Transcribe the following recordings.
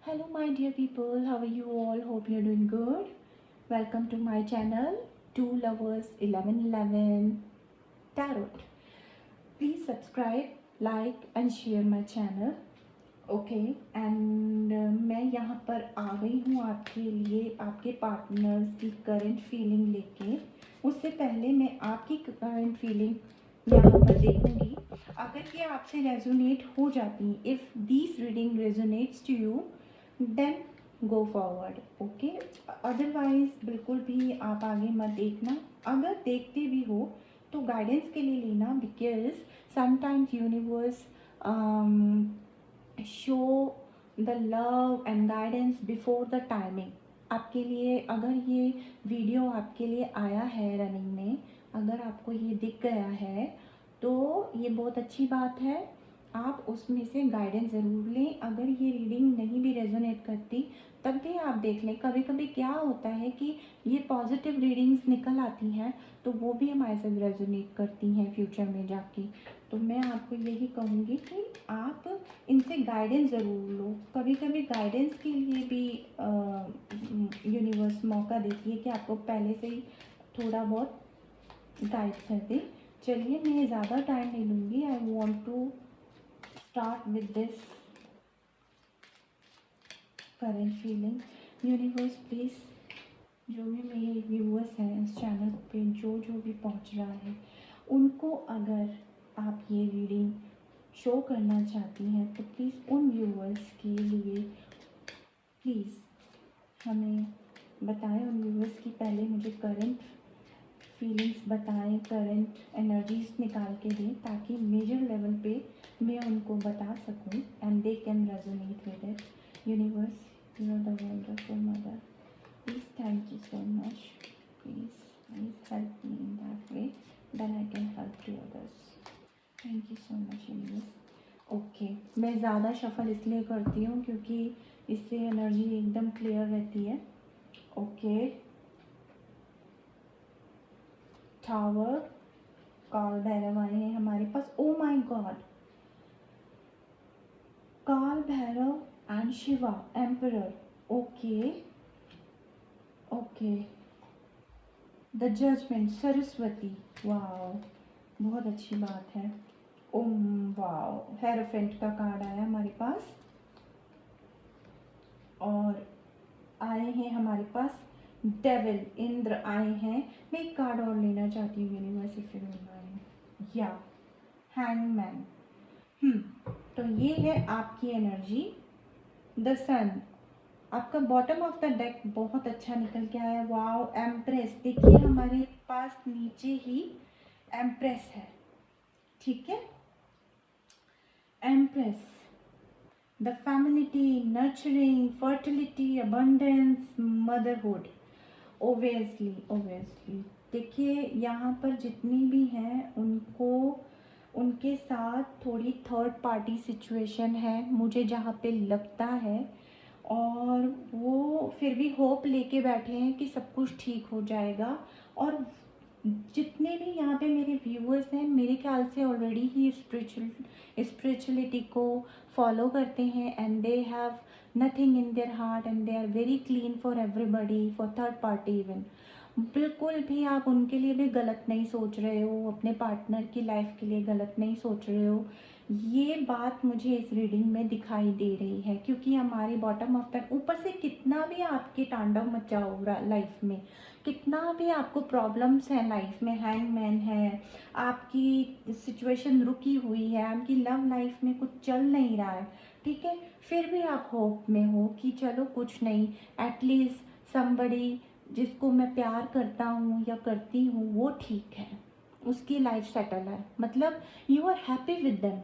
Hello, my dear people. How are you all? Hope you're doing good. Welcome to my channel, Two Lovers 1111 Tarot. Please subscribe, like, and share my channel. Okay and मैं यहाँ पर आ गई हूँ आपके लिए आपके partners की current feeling लेके। उससे पहले मैं आपकी करंट फीलिंग यहाँ पर देखूँगी। अगर ये आपसे रेजोनेट हो जाती, if this reading resonates to you then go forward, okay. Otherwise बिल्कुल भी आप आगे मत देखना। अगर देखते भी हो तो गाइडेंस के लिए लेना, because sometimes universe show the love and guidance before the timing. आपके लिए अगर ये वीडियो आपके लिए आया है रनिंग में, अगर आपको ये दिख गया है तो ये बहुत अच्छी बात है। आप उसमें से गाइडेंस ज़रूर लें। अगर ये रीडिंग नहीं भी रेजोनेट करती तब भी आप देख लें। कभी कभी क्या होता है कि ये पॉजिटिव रीडिंग्स निकल आती हैं तो वो भी हमारे साथ रेजोनेट करती हैं फ्यूचर में जाके। तो मैं आपको यही कहूँगी कि आप इनसे गाइडेंस ज़रूर लो। कभी कभी गाइडेंस के लिए भी यूनिवर्स मौका देती है कि आपको पहले से ही थोड़ा बहुत गाइड कर दे। चलिए, मैं ज़्यादा टाइम नहीं लूँगी। I want to start with this current feeling. Universe please, जो भी मेरे व्यूअर्स हैं इस चैनल पे, जो जो भी पहुंच रहा है, उनको अगर आप ये रीडिंग शो करना चाहती हैं तो प्लीज़ उन व्यूअर्स के लिए प्लीज़ हमें बताएं। उन व्यूअर्स की पहले मुझे करंट फीलिंग्स बताएं, करंट एनर्जीज निकाल के दें ताकि मेजर लेवल पे मैं उनको बता सकूं and they can resonate with it. Universe, you are the wonderful mother, please thank you so much. Please help me in that way, then I can help to others. Thank you so much universe. Okay, मैं ज़्यादा shuffle इसलिए करती हूँ क्योंकि इससे energy एकदम clear रहती है। ओके, टावर, काल भैरव आए हैं हमारे पास। ओ my god, Kaal Bhairav and Shiva emperor. Okay okay, the judgement, Saraswati. Wow, बहुत अच्छी बात है। ओम, वाओ, हेरोफेंट का कार्ड आया हमारे पास और आए हैं हमारे पास डेविल, इंद्र आए हैं। मैं एक कार्ड और लेना चाहती हूँ universe if you don't mind. या हैंगमैन। तो ये है आपकी एनर्जी, द सन। आपका बॉटम ऑफ द डेक बहुत अच्छा निकल के आया। Wow, empress. देखिए हमारे पास नीचे ही एम्प्रेस है, ठीक है। Empress, the femininity, nurturing, fertility, abundance, motherhood. Obviously देखिए यहाँ पर जितनी भी हैं उनको, उनके साथ थोड़ी थर्ड पार्टी सिचुएशन है मुझे जहाँ पे लगता है, और वो फिर भी होप लेके बैठे हैं कि सब कुछ ठीक हो जाएगा। और जितने भी यहाँ पे मेरे व्यूअर्स हैं मेरे ख्याल से ऑलरेडी ही स्पिरिचुअलिटी को फॉलो करते हैं and they have nothing in their heart and they are very clean for everybody, for third party even. बिल्कुल भी आप उनके लिए भी गलत नहीं सोच रहे हो, अपने पार्टनर की लाइफ के लिए गलत नहीं सोच रहे हो। ये बात मुझे इस रीडिंग में दिखाई दे रही है क्योंकि हमारी बॉटम ऑफ द, ऊपर से कितना भी आपके तांडव मचा हो रहा लाइफ में, कितना भी आपको प्रॉब्लम्स हैं लाइफ में, हैंगमैन है, आपकी सिचुएशन रुकी हुई है, आपकी लव लाइफ में कुछ चल नहीं रहा है, ठीक है, फिर भी आप होप में हो कि चलो कुछ नहीं, एटलीस्ट समबडी जिसको मैं प्यार करता हूँ या करती हूँ वो ठीक है, उसकी लाइफ सेटल है, मतलब you are happy with them.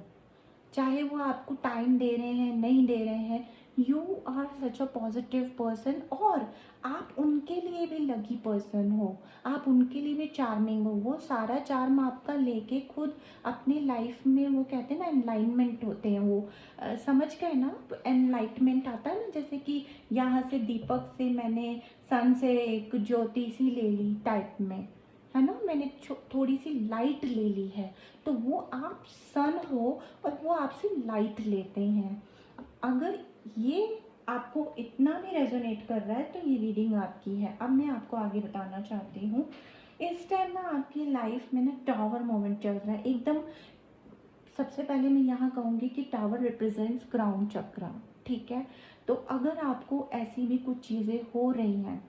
चाहे वो आपको टाइम दे रहे हैं नहीं दे रहे हैं, you are such a positive person और आप उनके लिए भी लकी पर्सन हो, आप उनके लिए भी चार्मिंग हो। वो सारा चार्म आपका लेके खुद अपनी लाइफ में, वो कहते हैं ना एनलाइनमेंट होते हैं, वो समझ गए ना, एनलाइटमेंट आता है ना, जैसे कि यहाँ से दीपक से मैंने सन से एक ज्योति सी ले ली टाइप में, है ना, मैंने थोड़ी सी लाइट ले ली है, तो वो आप सन हो और वो आपसे लाइट लेते हैं। अगर ये आपको इतना भी रेजोनेट कर रहा है तो ये रीडिंग आपकी है। अब मैं आपको आगे बताना चाहती हूँ, इस टाइम ना आपकी लाइफ में ना टावर मोमेंट चल रहा है एकदम। सबसे पहले मैं यहाँ कहूँगी कि टावर रिप्रेजेंट्स क्राउन चक्रा, ठीक है। तो अगर आपको ऐसी भी कुछ चीज़ें हो रही हैं,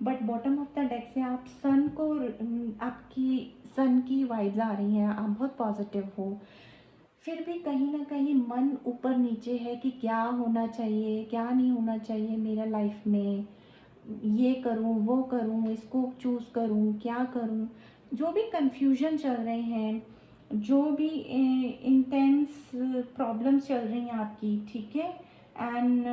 but bottom of the deck से आप सन को, आपकी सन की वाइब्स आ रही हैं, आप बहुत पॉजिटिव हो, फिर भी कहीं ना कहीं मन ऊपर नीचे है कि क्या होना चाहिए क्या नहीं होना चाहिए मेरा लाइफ में, ये करूँ वो करूँ, इसको चूज़ करूँ क्या करूँ, जो भी कंफ्यूजन चल रहे हैं, जो भी इंटेंस प्रॉब्लम्स चल रही हैं आपकी, ठीक है। एंड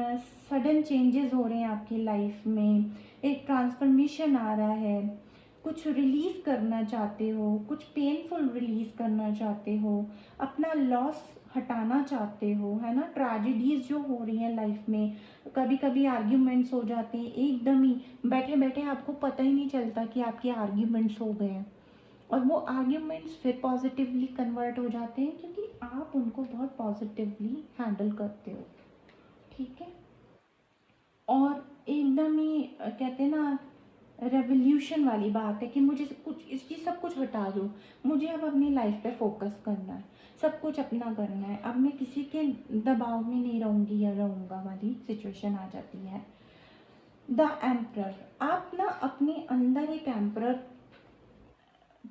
सडन चेंजेस हो रहे हैं आपकी लाइफ में, एक ट्रांसफॉर्मेशन आ रहा है, कुछ रिलीज़ करना चाहते हो, कुछ पेनफुल रिलीज़ करना चाहते हो, अपना लॉस हटाना चाहते हो, है ना। ट्रेजिडीज़ जो हो रही हैं लाइफ में, कभी कभी आर्ग्यूमेंट्स हो जाते हैं एकदम ही, बैठे बैठे आपको पता ही नहीं चलता कि आपके आर्ग्यूमेंट्स हो गए हैं, और वो आर्ग्यूमेंट्स फिर पॉजिटिवली कन्वर्ट हो जाते हैं क्योंकि आप उनको बहुत पॉजिटिवली हैंडल करते हो, ठीक है। और एकदम ही कहते हैं ना, रेवोल्यूशन वाली बात है कि मुझे कुछ इसकी सब कुछ हटा दो, मुझे अब अपनी लाइफ पे फोकस करना है, सब कुछ अपना करना है, अब मैं किसी के दबाव में नहीं रहूँगी या रहूँगा वाली सिचुएशन आ जाती है। द एम्प्रर, आप ना अपने अंदर एक एम्प्रर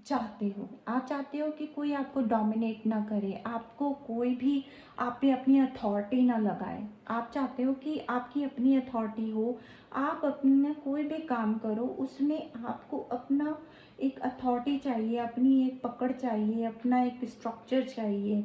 चाहते हो, आप चाहते हो कि कोई आपको डोमिनेट ना करे, आपको कोई भी आप पे अपनी अथॉरिटी ना लगाए, आप चाहते हो कि आपकी अपनी अथॉरिटी हो, आप अपना कोई भी काम करो उसमें आपको अपना एक अथॉरिटी चाहिए, अपनी एक पकड़ चाहिए, अपना एक स्ट्रक्चर चाहिए,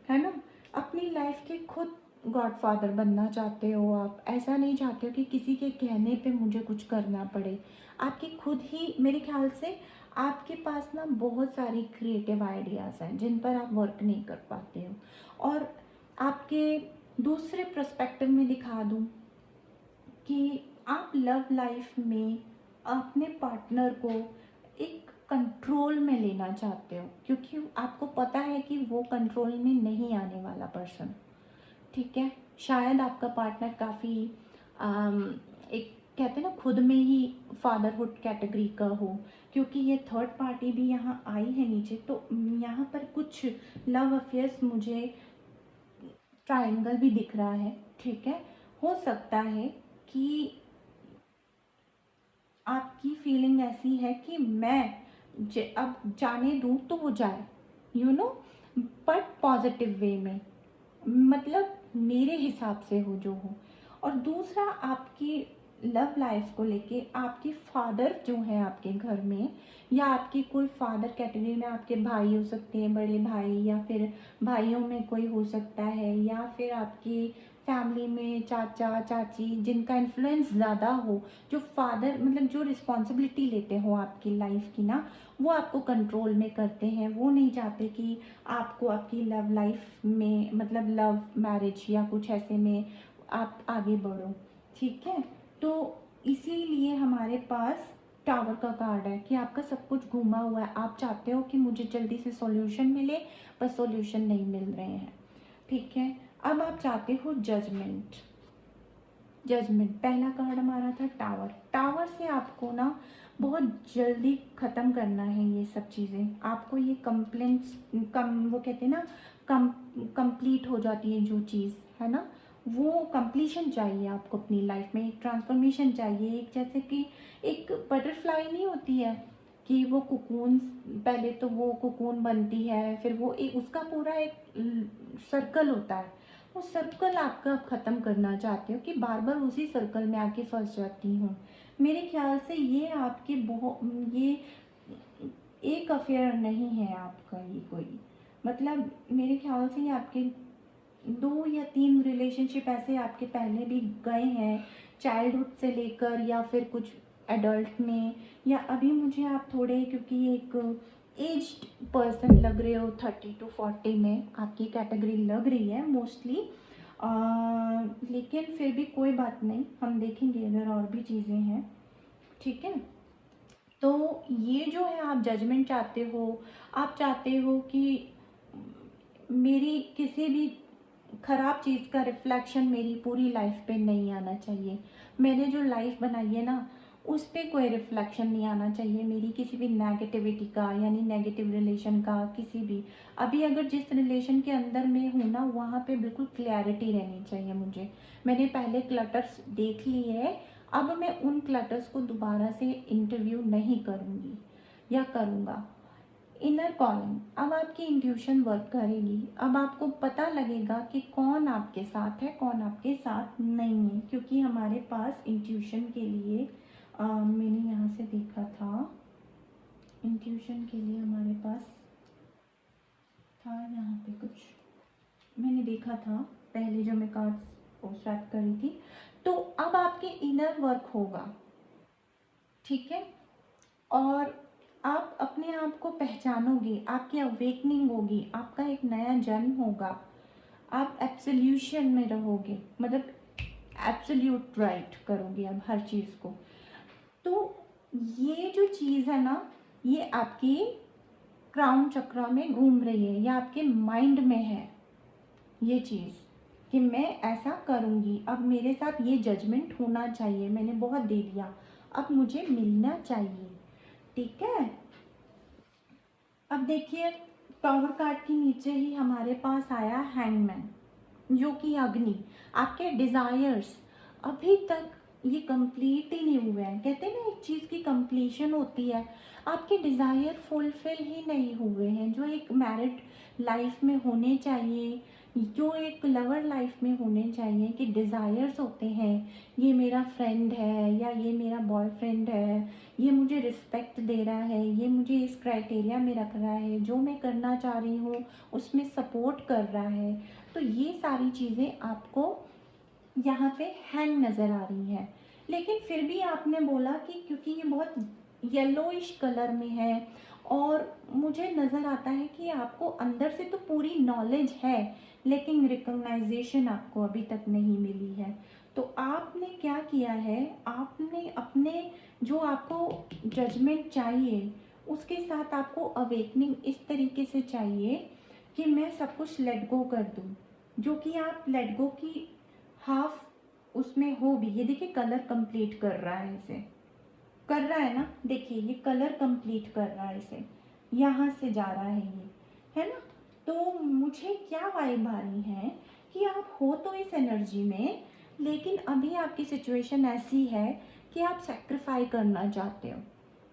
है ना। अपनी लाइफ के खुद गॉडफादर बनना चाहते हो आप, ऐसा नहीं चाहते हो कि किसी के कहने पे मुझे कुछ करना पड़े, आपकी खुद ही, मेरे ख्याल से आपके पास ना बहुत सारी क्रिएटिव आइडियाज़ हैं जिन पर आप वर्क नहीं कर पाते हो। और आपके दूसरे पर्सपेक्टिव में दिखा दूँ कि आप लव लाइफ में अपने पार्टनर को एक कंट्रोल में लेना चाहते हो, क्योंकि आपको पता है कि वो कंट्रोल में नहीं आने वाला पर्सन, ठीक है। शायद आपका पार्टनर काफ़ी एक कहते हैं ना खुद में ही फादरहुड कैटेगरी का हो, क्योंकि ये थर्ड पार्टी भी यहाँ आई है नीचे, तो यहाँ पर कुछ लव अफेयर्स मुझे ट्रायंगल भी दिख रहा है, ठीक है। हो सकता है कि आपकी फीलिंग ऐसी है कि मैं अब जाने दूँ तो वो जाए, you know, but positive way में, मतलब मेरे हिसाब से हो जो हो। और दूसरा, आपकी लव लाइफ को लेके आपके फादर जो हैं आपके घर में, या आपकी कोई फादर कैटेगरी में आपके भाई हो सकते हैं, बड़े भाई, या फिर भाइयों में कोई हो सकता है, या फिर आपकी फैमिली में चाचा चाची जिनका इन्फ्लुएंस ज़्यादा हो, जो फादर मतलब जो रिस्पॉन्सिबिलिटी लेते हो आपकी लाइफ की ना, वो आपको कंट्रोल में करते हैं, वो नहीं चाहते कि आपको आपकी लव लाइफ में मतलब लव मैरिज या कुछ ऐसे में आप आगे बढ़ो, ठीक है। तो इसीलिए हमारे पास टावर का कार्ड है कि आपका सब कुछ घूमा हुआ है, आप चाहते हो कि मुझे जल्दी से सॉल्यूशन मिले, पर सॉल्यूशन नहीं मिल रहे हैं, ठीक है। अब आप चाहते हो जजमेंट, जजमेंट पहला कार्ड हमारा था टावर, टावर से आपको ना बहुत जल्दी ख़त्म करना है ये सब चीज़ें, आपको ये कंप्लेंट्स वो कहते हैं ना कंप्लीट हो जाती है जो चीज़ है ना, वो कंप्लीशन चाहिए आपको अपनी लाइफ में, एक ट्रांसफॉर्मेशन चाहिए, एक जैसे कि एक बटरफ्लाई नहीं होती है कि वो कुकून, पहले तो वो कुकून बनती है, फिर वो एक उसका पूरा एक सर्कल होता है, वो सर्कल आपका आप ख़त्म करना चाहते हो कि बार बार उसी सर्कल में आके फंस जाती हूँ। मेरे ख्याल से ये आपके बहुत ये एक अफेयर नहीं है आपका, ये कोई मतलब मेरे ख्याल से ये आपके 2 या 3 रिलेशनशिप ऐसे आपके पहले भी गए हैं, चाइल्डहुड से लेकर या फिर कुछ एडल्ट में, या अभी मुझे आप थोड़े क्योंकि एक एज्ड पर्सन लग रहे हो, 30 to 40 में आपकी कैटेगरी लग रही है मोस्टली, लेकिन फिर भी कोई बात नहीं, हम देखेंगे अगर और भी चीज़ें हैं, ठीक है। तो ये जो है आप जजमेंट चाहते हो, आप चाहते हो कि मेरी किसी भी ख़राब चीज़ का रिफ्लेक्शन मेरी पूरी लाइफ पे नहीं आना चाहिए। मैंने जो लाइफ बनाई है ना, उस पे कोई रिफ्लेक्शन नहीं आना चाहिए मेरी किसी भी नेगेटिविटी का, यानी नेगेटिव रिलेशन का, किसी भी। अभी अगर जिस रिलेशन के अंदर मैं हूँ ना, वहाँ पे बिल्कुल क्लैरिटी रहनी चाहिए मुझे। मैंने पहले क्लटर्स देख लिए है, अब मैं उन क्लटर्स को दोबारा से इंटरव्यू नहीं करूँगी या करूँगा। इनर कॉलिंग, अब आपकी इंट्यूशन वर्क करेगी। अब आपको पता लगेगा कि कौन आपके साथ है, कौन आपके साथ नहीं है, क्योंकि हमारे पास इंट्यूशन के लिए मैंने यहाँ से देखा था, इंट्यूशन के लिए हमारे पास था यहाँ पे कुछ मैंने देखा था पहले जो मैं कार्ड्स स्वैप करी थी। तो अब आपके इनर वर्क होगा, ठीक है, और आप अपने आप को पहचानोगे, आपकी अवेकनिंग होगी, आपका एक नया जन्म होगा, आप एब्सोल्यूशन में रहोगे, मतलब एब्सोल्यूट राइट करोगे अब हर चीज़ को। तो ये जो चीज़ है ना, ये आपकी क्राउन चक्रा में घूम रही है या आपके माइंड में है ये चीज़ कि मैं ऐसा करूँगी, अब मेरे साथ ये जजमेंट होना चाहिए, मैंने बहुत दे दिया, अब मुझे मिलना चाहिए, ठीक है। अब देखिए, टावर कार्ड के नीचे ही हमारे पास आया हैंगमैन, जो कि अग्नि, आपके डिज़ायर्स अभी तक ये कंप्लीट ही नहीं हुए हैं। कहते हैं ना, एक चीज़ की कंप्लीशन होती है, आपके डिज़ायर फुलफिल ही नहीं हुए हैं, जो एक मैरिड लाइफ में होने चाहिए, जो एक लवर लाइफ में होने चाहिए, कि डिज़ायर्स होते हैं, ये मेरा फ्रेंड है या ये मेरा बॉयफ्रेंड है, ये मुझे रिस्पेक्ट दे रहा है, ये मुझे इस क्राइटेरिया में रख रहा है, जो मैं करना चाह रही हूँ उसमें सपोर्ट कर रहा है। तो ये सारी चीज़ें आपको यहाँ पे हैंग नज़र आ रही हैं। लेकिन फिर भी आपने बोला कि क्योंकि ये बहुत येलोइश कलर में है और मुझे नज़र आता है कि आपको अंदर से तो पूरी नॉलेज है, लेकिन रिकग्नाइजेशन आपको अभी तक नहीं मिली है। तो आपने क्या किया है, आपने अपने जो आपको जजमेंट चाहिए उसके साथ आपको अवेकनिंग इस तरीके से चाहिए कि मैं सब कुछ लेट गो कर दूँ, जो कि आप लेट गो की हाफ उसमें हो भी। ये देखिए कलर कंप्लीट कर रहा है, इसे कर रहा है ना, देखिए ये कलर कंप्लीट कर रहा है, इसे यहाँ से जा रहा है ये, है ना। तो मुझे क्या वाइब आ रही है कि आप हो तो इस एनर्जी में, लेकिन अभी आपकी सिचुएशन ऐसी है कि आप सेक्रीफाई करना चाहते हो।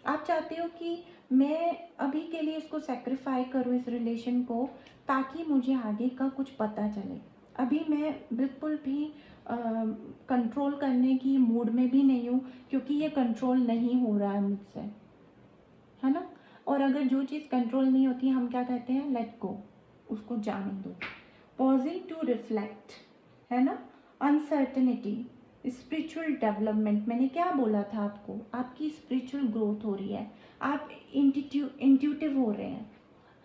आप चाहते हो कि मैं अभी के लिए इसको सेक्रीफाई करूँ, इस रिलेशन को, ताकि मुझे आगे का कुछ पता चले। अभी मैं बिल्कुल भी कंट्रोल करने की मूड में भी नहीं हूँ, क्योंकि ये कंट्रोल नहीं हो रहा है मुझसे, है ना। और अगर जो चीज़ कंट्रोल नहीं होती, हम क्या कहते हैं, लेट गो, उसको जाने दो। पॉजिंग टू रिफ्लेक्ट, है ना। अनसर्टेनिटी, स्पिरिचुअल डेवलपमेंट, मैंने क्या बोला था आपको, आपकी स्पिरिचुअल ग्रोथ हो रही है, आप इंट्यूटिव हो रहे हैं,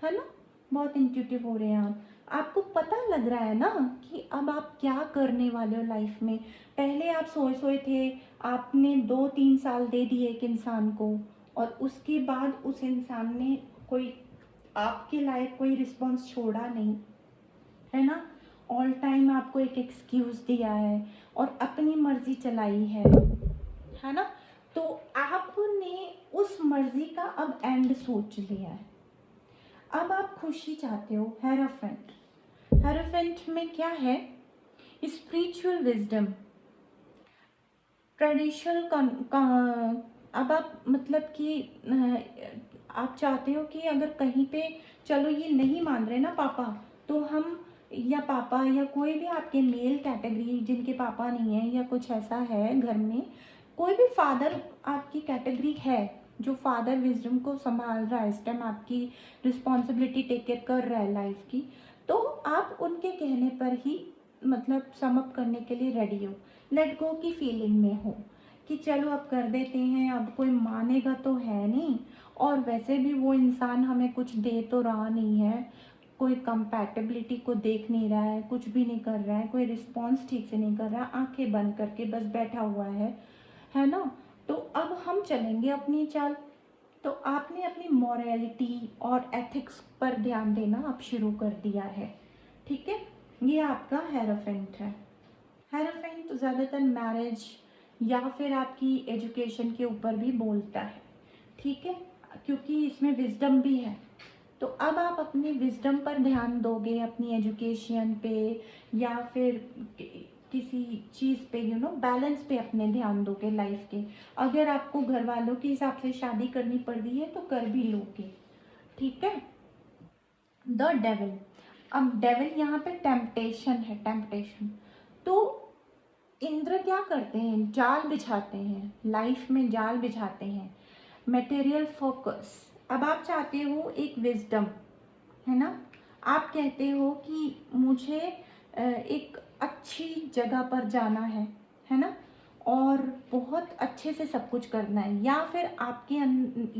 है ना, बहुत इंट्यूटिव हो रहे हैं आप। आपको पता लग रहा है ना कि अब आप क्या करने वाले हो लाइफ में। पहले आप सोए सोए थे, आपने 2-3 साल दे दिए एक इंसान को, और उसके बाद उस इंसान ने कोई आपके लायक कोई रिस्पॉन्स छोड़ा नहीं, है ना। ऑल टाइम आपको एक एक्सक्यूज़ दिया है और अपनी मर्जी चलाई है ना। तो आपने उस मर्जी का अब एंड सोच लिया है, अब आप खुशी चाहते हो। हेरोफेंट, हेरोफेंट में क्या है, स्पिरिचुअल विजडम, ट्रेडिशनल, अब आप मतलब कि आप चाहते हो कि अगर कहीं पे, चलो ये नहीं मान रहे ना पापा, तो हम, या पापा या कोई भी आपके मेल कैटेगरी जिनके पापा नहीं है या कुछ ऐसा है घर में, कोई भी फादर आपकी कैटेगरी है जो फादर विजडम को संभाल रहा है, इस टाइम आपकी रिस्पॉन्सिबिलिटी टेक केयर कर रहा है लाइफ की, तो आप उनके कहने पर ही मतलब सम अप करने के लिए रेडी हो, लेट गो की फीलिंग में हो कि चलो अब कर देते हैं, अब कोई मानेगा तो है नहीं, और वैसे भी वो इंसान हमें कुछ दे तो रहा नहीं है, कोई कंपैटिबिलिटी को देख नहीं रहा है, कुछ भी नहीं कर रहा है, कोई रिस्पॉन्स ठीक से नहीं कर रहा है, आंखें बंद करके बस बैठा हुआ है ना। तो अब हम चलेंगे अपनी चाल। तो आपने अपनी मॉरलिटी और एथिक्स पर ध्यान देना अब शुरू कर दिया है, ठीक है। ये आपका हेरोफेंट है। हेरोफेंट तो ज़्यादातर मैरिज या फिर आपकी एजुकेशन के ऊपर भी बोलता है, ठीक है, क्योंकि इसमें विजडम भी है। तो अब आप अपनी विजडम पर ध्यान दोगे, अपनी एजुकेशन पे या फिर किसी चीज़ पे, बैलेंस पे अपने ध्यान दोगे लाइफ के। अगर आपको घर वालों के हिसाब से शादी करनी पड़ रही है तो कर भी लोगे, ठीक है। द डेविल, अब डेविल यहाँ पे टेम्पटेशन है, टेम्पटेशन। तो इंद्र क्या करते हैं, जाल बिछाते हैं, लाइफ में जाल बिछाते हैं, मटेरियल फोकस। अब आप चाहते हो एक विजडम, है ना, आप कहते हो कि मुझे एक अच्छी जगह पर जाना है ना, और बहुत अच्छे से सब कुछ करना है। या फिर आपके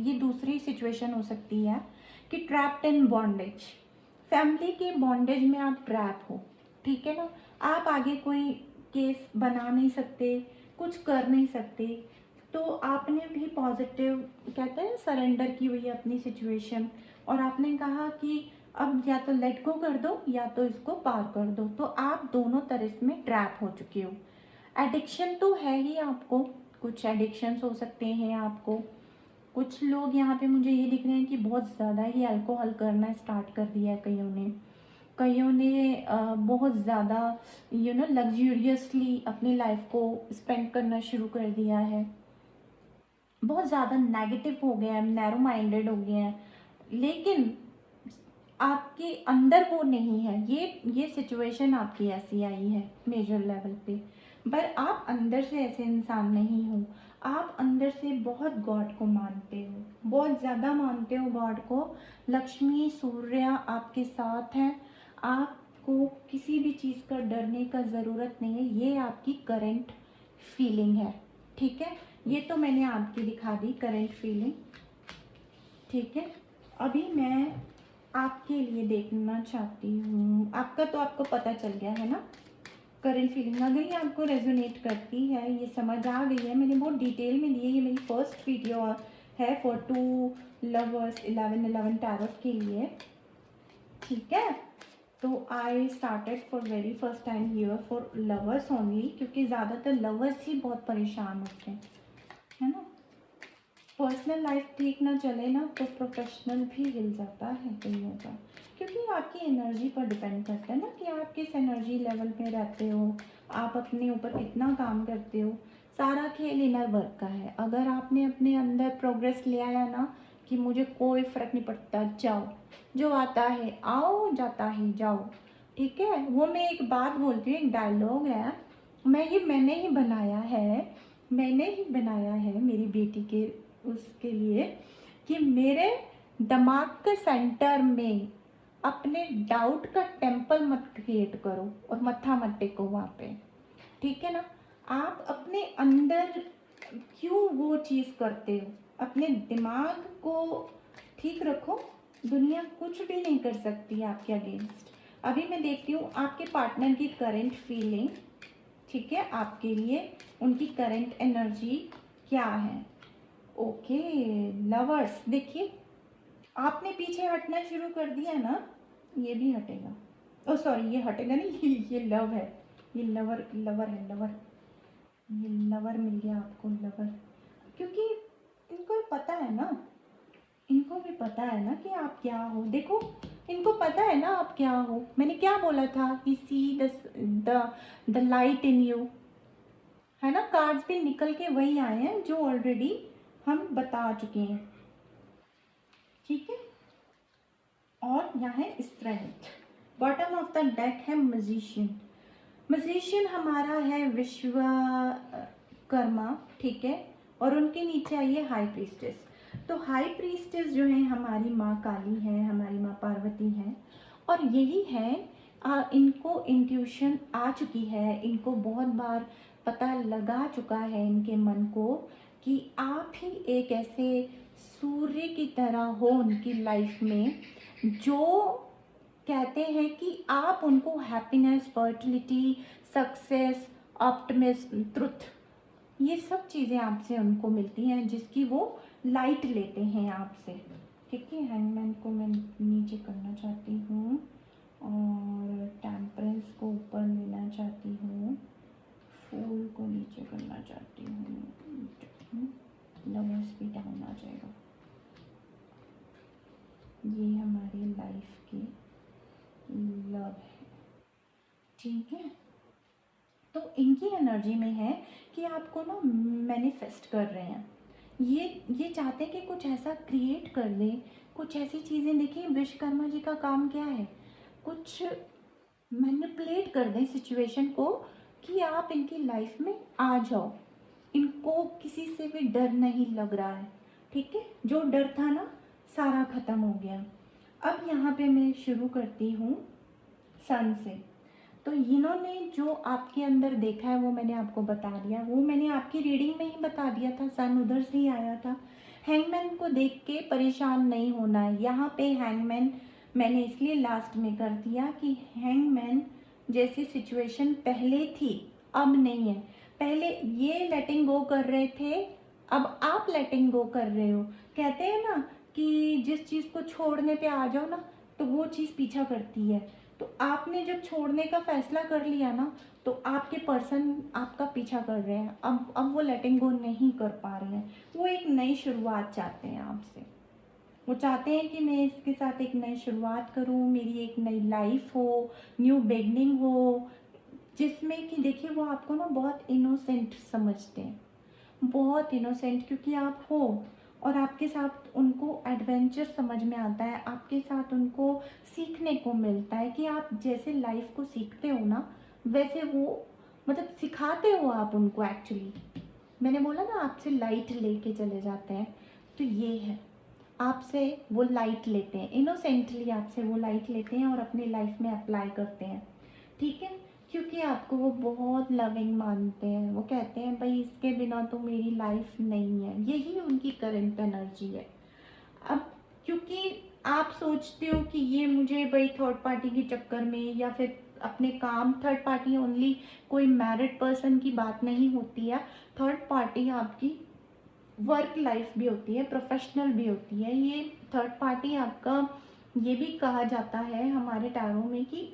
ये दूसरी सिचुएशन हो सकती है कि ट्रैप्ड इन बॉन्डेज, फैमिली के बॉन्डेज में आप ट्रैप हो, ठीक है ना। आप आगे कोई केस बना नहीं सकते, कुछ कर नहीं सकते। तो आपने भी पॉजिटिव, कहते हैं, सरेंडर की हुई है अपनी सिचुएशन, और आपने कहा कि अब या तो लेट गो कर दो या तो इसको पार कर दो। तो आप दोनों तरह में ट्रैप हो चुके हो। एडिक्शन तो है ही आपको, कुछ एडिक्शंस हो सकते हैं आपको। कुछ लोग यहाँ पे मुझे ये दिख रहे हैं कि बहुत ज़्यादा ही अल्कोहल करना स्टार्ट कर दिया है कईयों ने बहुत ज़्यादा लग्जूरियसली अपनी लाइफ को स्पेंड करना शुरू कर दिया है, बहुत ज़्यादा नेगेटिव हो गए हैं, नैरो माइंडेड हो गए हैं। लेकिन आपके अंदर वो नहीं है, ये सिचुएशन आपकी ऐसी आई है मेजर लेवल पे, पर आप अंदर से ऐसे इंसान नहीं हो। आप अंदर से बहुत गॉड को मानते हो, बहुत ज़्यादा मानते हो गॉड को। लक्ष्मी सूर्य आपके साथ हैं, आपको किसी भी चीज़ का डरने का ज़रूरत नहीं है। ये आपकी करंट फीलिंग है, ठीक है। ये तो मैंने आपकी दिखा दी करंट फीलिंग, ठीक है। अभी मैं आपके लिए देखना चाहती हूँ, आपका तो आपको पता चल गया है ना करंट फीलिंग। अगर ये आपको रेजोनेट करती है, ये समझ आ गई है, मैंने बहुत डिटेल में दी है, ये मेरी फर्स्ट वीडियो है फॉर 2 लवर्स 11-11 टैरोट के लिए, ठीक है। तो I started for very first time here for lovers only, क्योंकि ज़्यादातर लवर्स ही बहुत परेशान होते हैं, है ना। पर्सनल लाइफ ठीक ना चले ना तो प्रोफेशनल भी हिल जाता है कईयों का, क्योंकि आपकी एनर्जी पर डिपेंड करता है ना कि आप किस एनर्जी लेवल पे रहते हो, आप अपने ऊपर कितना काम करते हो। सारा खेल इनर वर्क का है। अगर आपने अपने अंदर प्रोग्रेस ले आया ना कि मुझे कोई फ़र्क नहीं पड़ता, जाओ, जो आता है आओ, जाता है जाओ, ठीक है। वो मैं एक बात बोलती हूँ, एक डायलॉग है, मैंने ही बनाया है, मैंने ही बनाया है मेरी बेटी के उसके लिए, कि मेरे दिमाग के सेंटर में अपने डाउट का टेम्पल मत क्रिएट करो और मत्था मत टेको वहाँ पे, ठीक है ना। आप अपने अंदर क्यों वो चीज़ करते हो, अपने दिमाग को ठीक रखो, दुनिया कुछ भी नहीं कर सकती आपके अगेंस्ट। अभी मैं देखती हूँ आपके पार्टनर की करंट फीलिंग, ठीक है, आपके लिए उनकी करंट एनर्जी क्या है। ओके लवर्स, देखिए आपने पीछे हटना शुरू कर दिया ना, ये भी हटेगा। ओ सॉरी, ये हटेगा नहीं, ये लव है, ये लवर लवर है, लवर, ये लवर मिल गया आपको, लवर। क्योंकि इनको पता है ना, इनको भी पता है ना कि आप क्या हो। देखो इनको पता है ना आप क्या हो। मैंने क्या बोला था कि see the light in you, है ना। कार्ड्स भी निकल के वही आए हैं जो ऑलरेडी हम बता चुके हैं, ठीक है। और यहाँ है strength. Bottom of the deck है मजिशियन। मजिशियन हमारा है विश्वकर्मा, ठीक है, और उनके नीचे आई है हाई प्रीस्टेस। तो हाई प्रीस्टेस जो है हमारी माँ काली है, हमारी माँ पार्वती है, और यही है इनको इंट्यूशन आ चुकी है, इनको बहुत बार पता लगा चुका है इनके मन को कि आप ही एक ऐसे सूर्य की तरह हो उनकी लाइफ में, जो कहते हैं कि आप उनको happiness, fertility, success, optimism, truth, ये सब चीज़ें आपसे उनको मिलती हैं, जिसकी वो लाइट लेते हैं आपसे, ठीक है। हैंगमैन को मैं नीचे करना चाहती हूँ, और टेम्परेंस को ऊपर लेना चाहती हूँ, फूल को नीचे करना चाहती हूँ, लवर्स भी डाउन आ जाएगा। ये हमारी लाइफ की लव है, ठीक है। तो इनकी एनर्जी में है कि आपको ना मैनिफेस्ट कर रहे हैं, ये चाहते हैं कि कुछ ऐसा क्रिएट कर दे, कुछ ऐसी चीज़ें। देखिए विश्वकर्मा जी का काम क्या है, कुछ मैनिपुलेट कर दें सिचुएशन को कि आप इनकी लाइफ में आ जाओ। इनको किसी से भी डर नहीं लग रहा है, ठीक है। जो डर था ना सारा ख़त्म हो गया। अब यहाँ पे मैं शुरू करती हूँ सन से। तो इन्होंने जो आपके अंदर देखा है वो मैंने आपको बता दिया, वो मैंने आपकी रीडिंग में ही बता दिया था, सन उधर से ही आया था। हैंगमैन को देख के परेशान नहीं होना है। यहाँ पे हैंगमैन मैंने इसलिए लास्ट में कर दिया कि हैंगमैन जैसी सिचुएशन पहले थी अब नहीं है। पहले ये लेटिंग गो कर रहे थे, अब आप लेटिंग गो कर रहे हो। कहते हैं ना कि जिस चीज़ को छोड़ने पे आ जाओ ना तो वो चीज़ पीछा करती है। तो आपने जब छोड़ने का फैसला कर लिया ना तो आपके पर्सन आपका पीछा कर रहे हैं। अब वो लेटिंग गो नहीं कर पा रहे हैं। वो एक नई शुरुआत चाहते हैं आपसे। वो चाहते हैं कि मैं इसके साथ एक नई शुरुआत करूं, मेरी एक नई लाइफ हो, न्यू बिगनिंग हो, जिसमें कि देखिए वो आपको ना बहुत इनोसेंट समझते हैं, बहुत इनोसेंट, क्योंकि आप हो। और आपके साथ उनको एडवेंचर समझ में आता है, आपके साथ उनको सीखने को मिलता है कि आप जैसे लाइफ को सीखते हो ना वैसे वो मतलब सिखाते हो आप उनको। एक्चुअली मैंने बोला ना आपसे लाइट लेके चले जाते हैं, तो ये है आपसे वो लाइट लेते हैं, इनोसेंटली आपसे वो लाइट लेते हैं और अपनी लाइफ में अप्लाई करते हैं, ठीक है। क्योंकि आपको वो बहुत लविंग मानते हैं। वो कहते हैं भाई इसके बिना तो मेरी लाइफ नहीं है। यही उनकी करंट एनर्जी है। अब क्योंकि आप सोचते हो कि ये मुझे भाई थर्ड पार्टी के चक्कर में या फिर अपने काम, थर्ड पार्टी ओनली कोई मैरिड पर्सन की बात नहीं होती है। थर्ड पार्टी आपकी वर्क लाइफ भी होती है, प्रोफेशनल भी होती है। ये थर्ड पार्टी आपका ये भी कहा जाता है हमारे टैरो में कि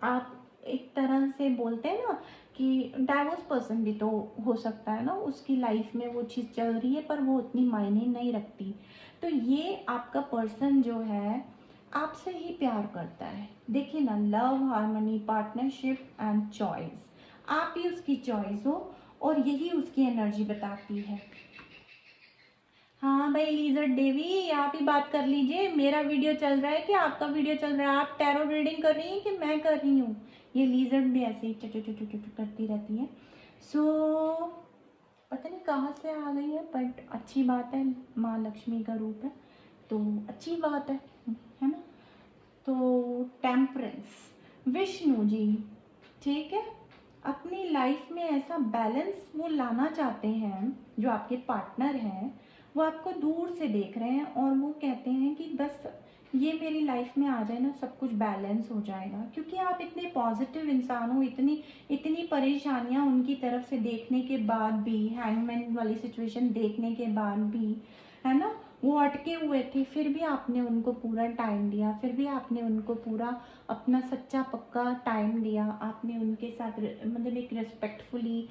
आप एक तरह से बोलते हैं ना कि डाइवोर्स पर्सन भी तो हो सकता है ना, उसकी लाइफ में वो चीज़ चल रही है पर वो उतनी मायने नहीं रखती। तो ये आपका पर्सन जो है आपसे ही प्यार करता है। देखिए ना, love, harmony, partnership and choice, आप ही उसकी चॉइस हो और यही उसकी एनर्जी बताती है। हाँ भाई लीजर देवी, आप ही बात कर लीजिए। मेरा वीडियो चल रहा है कि आपका वीडियो चल रहा है? आप टैरो रीडिंग कर रही हैं कि मैं कर रही हूँ? ये लीजर भी ऐसे ही करती रहती है। सो पता नहीं कहाँ से आ गई है, बट अच्छी बात है, माँ लक्ष्मी का रूप है तो अच्छी बात है ना। तो टेम्परेंस, विष्णु जी, ठीक है। अपनी लाइफ में ऐसा बैलेंस वो लाना चाहते हैं, जो आपके पार्टनर हैं वो आपको दूर से देख रहे हैं और वो कहते हैं कि बस ये मेरी लाइफ में आ जाए ना सब कुछ बैलेंस हो जाएगा। क्योंकि आप इतने पॉजिटिव इंसान हो, इतनी इतनी परेशानियां उनकी तरफ से देखने के बाद भी, हैंगमैन वाली सिचुएशन देखने के बाद भी, है ना, वो अटके हुए थे, फिर भी आपने उनको पूरा टाइम दिया, फिर भी आपने उनको पूरा अपना सच्चा पक्का टाइम दिया। आपने उनके साथ मतलब एक रिस्पेक्टफुली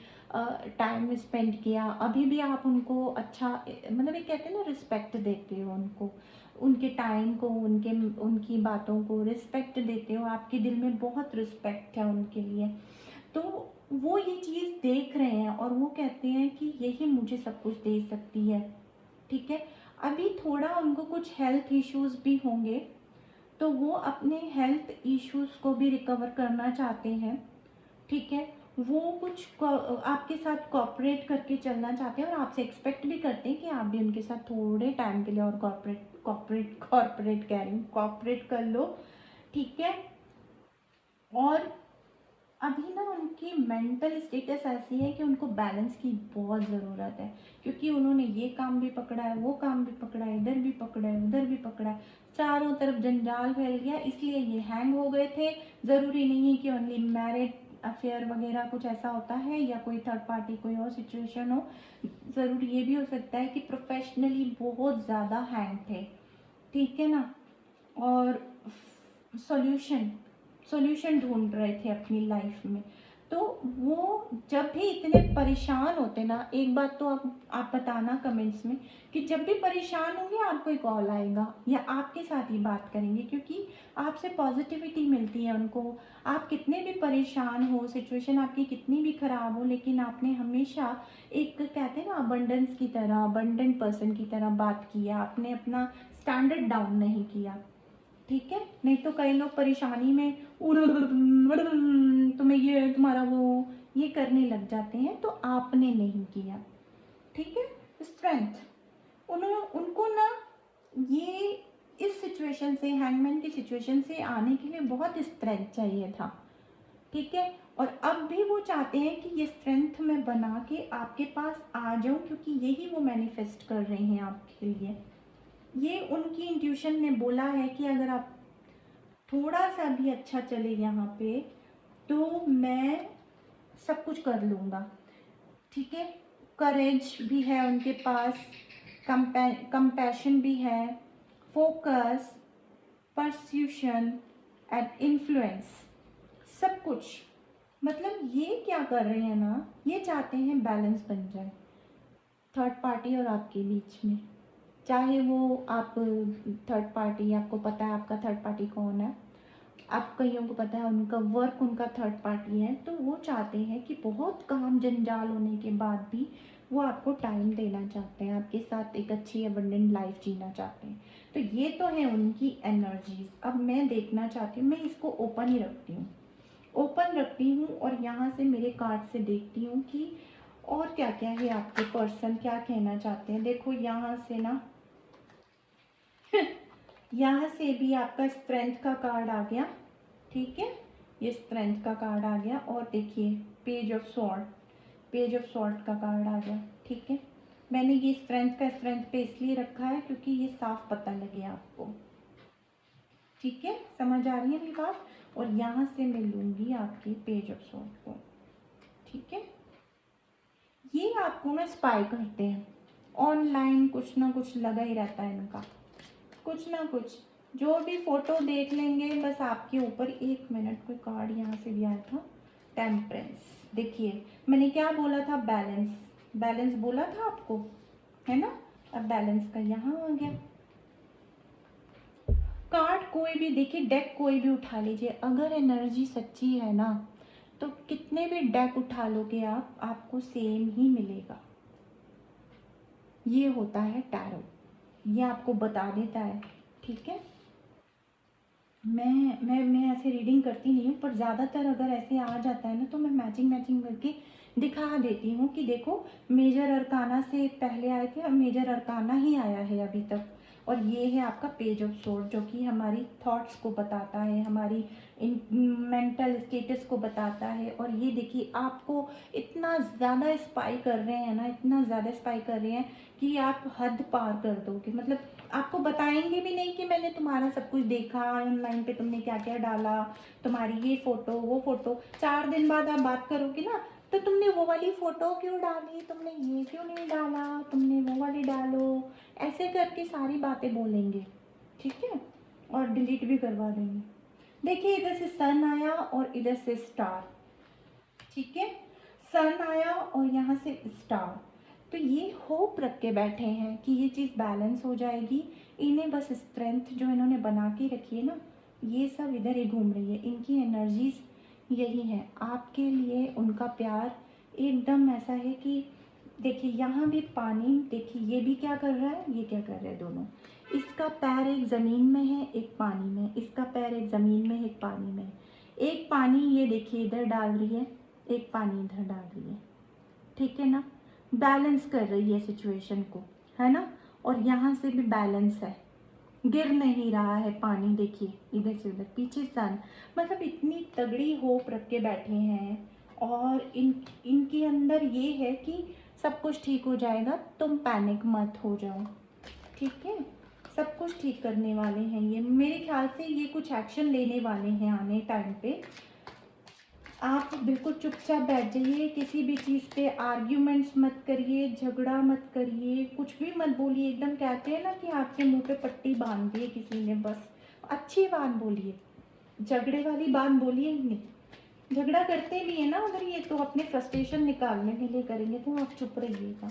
टाइम स्पेंड किया। अभी भी आप उनको अच्छा मतलब एक कहते हैं ना रिस्पेक्ट देते हो उनको, उनके टाइम को, उनकी बातों को रिस्पेक्ट देते हो। आपके दिल में बहुत रिस्पेक्ट है उनके लिए। तो वो ये चीज़ देख रहे हैं और वो कहते हैं कि यही मुझे सब कुछ दे सकती है, ठीक है। अभी थोड़ा उनको कुछ हेल्थ इश्यूज भी होंगे तो वो अपने हेल्थ इश्यूज को भी रिकवर करना चाहते हैं, ठीक है। वो कुछ आपके साथ कॉपरेट करके चलना चाहते हैं और आपसे एक्सपेक्ट भी करते हैं कि आप भी उनके साथ थोड़े टाइम के लिए और कॉपरेट कह रही हूँ, कॉपरेट कर लो, ठीक है। और अभी ना उनकी मेंटल स्टेटस ऐसी है कि उनको बैलेंस की बहुत ज़रूरत है। क्योंकि उन्होंने ये काम भी पकड़ा है, वो काम भी पकड़ा है, इधर भी पकड़ा है, उधर भी पकड़ा है, चारों तरफ जंजाल फैल गया, इसलिए ये हैंग हो गए थे। ज़रूरी नहीं है कि ओनली मैरिड अफेयर वगैरह कुछ ऐसा होता है या कोई थर्ड पार्टी कोई और सिचुएशन हो। ज़रूर ये भी हो सकता है कि प्रोफेशनली बहुत ज़्यादा हैंग थे, ठीक है ना। और सॉल्यूशन सॉल्यूशन ढूंढ रहे थे अपनी लाइफ में। तो वो जब भी इतने परेशान होते ना, एक बात तो आप बताना कमेंट्स में कि जब भी परेशान होंगे आपको एक कॉल आएगा या आपके साथ ही बात करेंगे, क्योंकि आपसे पॉजिटिविटी मिलती है उनको। आप कितने भी परेशान हो, सिचुएशन आपकी कितनी भी ख़राब हो, लेकिन आपने हमेशा एक कहते हैं ना अबंडेंस की तरह, अबंडेंट पर्सन की तरह बात किया, आपने अपना स्टैंडर्ड डाउन नहीं किया। ठीक है, नहीं तो कई लोग परेशानी में तुम्हें ये तुम्हारा वो ये करने लग जाते हैं, तो आपने नहीं किया। ठीक है, स्ट्रेंथ उन्होंने उनको ना ये इस सिचुएशन से, हैंगमैन की सिचुएशन से आने के लिए बहुत स्ट्रेंथ चाहिए था। ठीक है, और अब भी वो चाहते हैं कि ये स्ट्रेंथ मैं बना के आपके पास आ जाऊं, क्योंकि यही वो मैनिफेस्ट कर रहे हैं आपके लिए। ये उनकी इंट्यूशन ने बोला है कि अगर आप थोड़ा सा भी अच्छा चले यहाँ पे तो मैं सब कुछ कर लूँगा। ठीक है, करेज भी है उनके पास, कंपैशन भी है, फोकस, परस्यूशन एंड इन्फ्लुएंस, सब कुछ। मतलब ये क्या कर रहे हैं ना, ये चाहते हैं बैलेंस बन जाए थर्ड पार्टी और आपके बीच में। चाहे वो आप थर्ड पार्टी, आपको पता है आपका थर्ड पार्टी कौन है, आप कईयों को पता है उनका वर्क उनका थर्ड पार्टी है, तो वो चाहते हैं कि बहुत काम जंजाल होने के बाद भी वो आपको टाइम देना चाहते हैं, आपके साथ एक अच्छी अबंडेंट लाइफ जीना चाहते हैं। तो ये तो है उनकी एनर्जीज। अब मैं देखना चाहती हूँ, मैं इसको ओपन ही रखती हूँ, ओपन रखती हूँ और यहाँ से मेरे कार्ड से देखती हूँ कि और क्या क्या है, आपके पर्सन क्या कहना चाहते हैं। देखो यहाँ से ना यहाँ से भी आपका स्ट्रेंथ का कार्ड आ गया। ठीक है, ये स्ट्रेंथ का कार्ड आ गया, और देखिए page of sword, page of sword का कार्ड आ गया। ठीक है, मैंने ये स्ट्रेंथ पे इसलिए रखा है क्योंकि ये साफ पता लगे आपको। ठीक है, समझ आ रही है मेरी बात। और यहाँ से मैं लूँगी आपकी पेज ऑफ स्वॉर्ड को। ठीक है, ये आपको ना स्पाई करते हैं, ऑनलाइन कुछ ना कुछ लगा ही रहता है इनका, कुछ ना कुछ जो भी फोटो देख लेंगे बस आपके ऊपर। एक मिनट, कोई कार्ड यहाँ से भी आया था, टेम्परेंस। देखिए मैंने क्या बोला था, बैलेंस, बैलेंस बोला था आपको, है ना। अब बैलेंस का यहाँ आ गया कार्ड। कोई भी देखिए, डेक कोई भी उठा लीजिए, अगर एनर्जी सच्ची है ना तो कितने भी डेक उठा लोगे आप, आपको सेम ही मिलेगा। ये होता है टैरो, ये आपको बता देता है। ठीक है, मैं ऐसे रीडिंग करती नहीं हूँ, पर ज़्यादातर अगर ऐसे आ जाता है ना तो मैं मैचिंग करके दिखा देती हूँ कि देखो मेजर अरकाना से पहले आए थे और मेजर अरकाना ही आया है अभी तक। और ये है आपका पेज ऑफ सोर्ड, जो कि हमारी थॉट्स को बताता है, हमारी मेंटल स्टेटस को बताता है। और ये देखिए आपको इतना ज़्यादा स्पाई कर रहे हैं ना, इतना ज़्यादा स्पाई कर रहे हैं कि आप हद पार कर दोगे। मतलब आपको बताएंगे भी नहीं कि मैंने तुम्हारा सब कुछ देखा ऑनलाइन पे, तुमने क्या क्या डाला, तुम्हारी ये फोटो वो फोटो। 4 दिन बाद आप बात करोगे ना, तो तुमने वो वाली फोटो क्यों डाली, तुमने ये क्यों नहीं डाला, तुमने वो वाली डालो, ऐसे करके सारी बातें बोलेंगे। ठीक है, और डिलीट भी करवा देंगे। देखिए इधर से सन आया और इधर से स्टार। ठीक है, सन आया और यहाँ से स्टार। तो ये होप रख के बैठे हैं कि ये चीज़ बैलेंस हो जाएगी। इन्हें बस स्ट्रेंथ जो इन्होंने बना के रखी है ना, ये सब इधर ही घूम रही है, इनकी एनर्जीज यही है आपके लिए। उनका प्यार एकदम ऐसा है कि देखिए यहाँ भी पानी, देखिए ये भी क्या कर रहा है, ये क्या कर रहा है, दोनों। इसका पैर एक ज़मीन में है एक पानी में, इसका पैर एक ज़मीन में एक पानी में। एक पानी ये देखिए इधर डाल रही है, एक पानी इधर डाल रही है। ठीक है ना, बैलेंस कर रही है सिचुएशन को, है ना। और यहाँ से भी बैलेंस है, गिर नहीं रहा है पानी। देखिए इधर से उधर, पीछे सन। मतलब इतनी तगड़ी होप रख के बैठे हैं। और इनके अंदर ये है कि सब कुछ ठीक हो जाएगा, तुम पैनिक मत हो जाओ। ठीक है, सब कुछ ठीक करने वाले हैं ये, मेरे ख्याल से ये कुछ एक्शन लेने वाले हैं आने टाइम पे। आप बिल्कुल चुपचाप बैठ जाइए, किसी भी चीज़ पे आर्ग्यूमेंट्स मत करिए, झगड़ा मत करिए, कुछ भी मत बोलिए। एकदम कहते हैं ना कि आपके मुंह पे पट्टी बांध दी है किसी ने, बस अच्छी बात बोलिए। झगड़े वाली बात बोलिए ही नहीं। झगड़ा करते भी है ना अगर ये, तो अपने फ्रस्ट्रेशन निकालने के लिए करेंगे, तो आप चुप रहिएगा।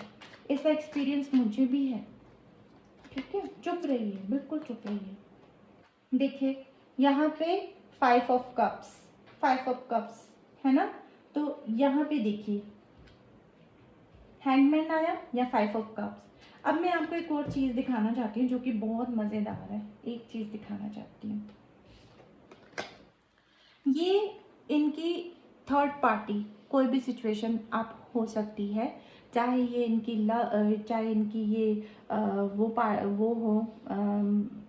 ऐसा एक्सपीरियंस मुझे भी है, ठीक है? चुप रहिए, बिल्कुल चुप रहिए। देखिए यहाँ पे 5 ऑफ कप्स, 5 ऑफ कप्स है ना, तो यहाँ पे देखिए हैंगमैन आया या 5 ऑफ कप्स। अब मैं आपको एक और चीज़ दिखाना चाहती हूँ जो कि बहुत मज़ेदार है। एक चीज़ दिखाना चाहती हूँ, ये इनकी थर्ड पार्टी कोई भी सिचुएशन आप हो सकती है, चाहे ये इनकी चाहे इनकी ये वो हो,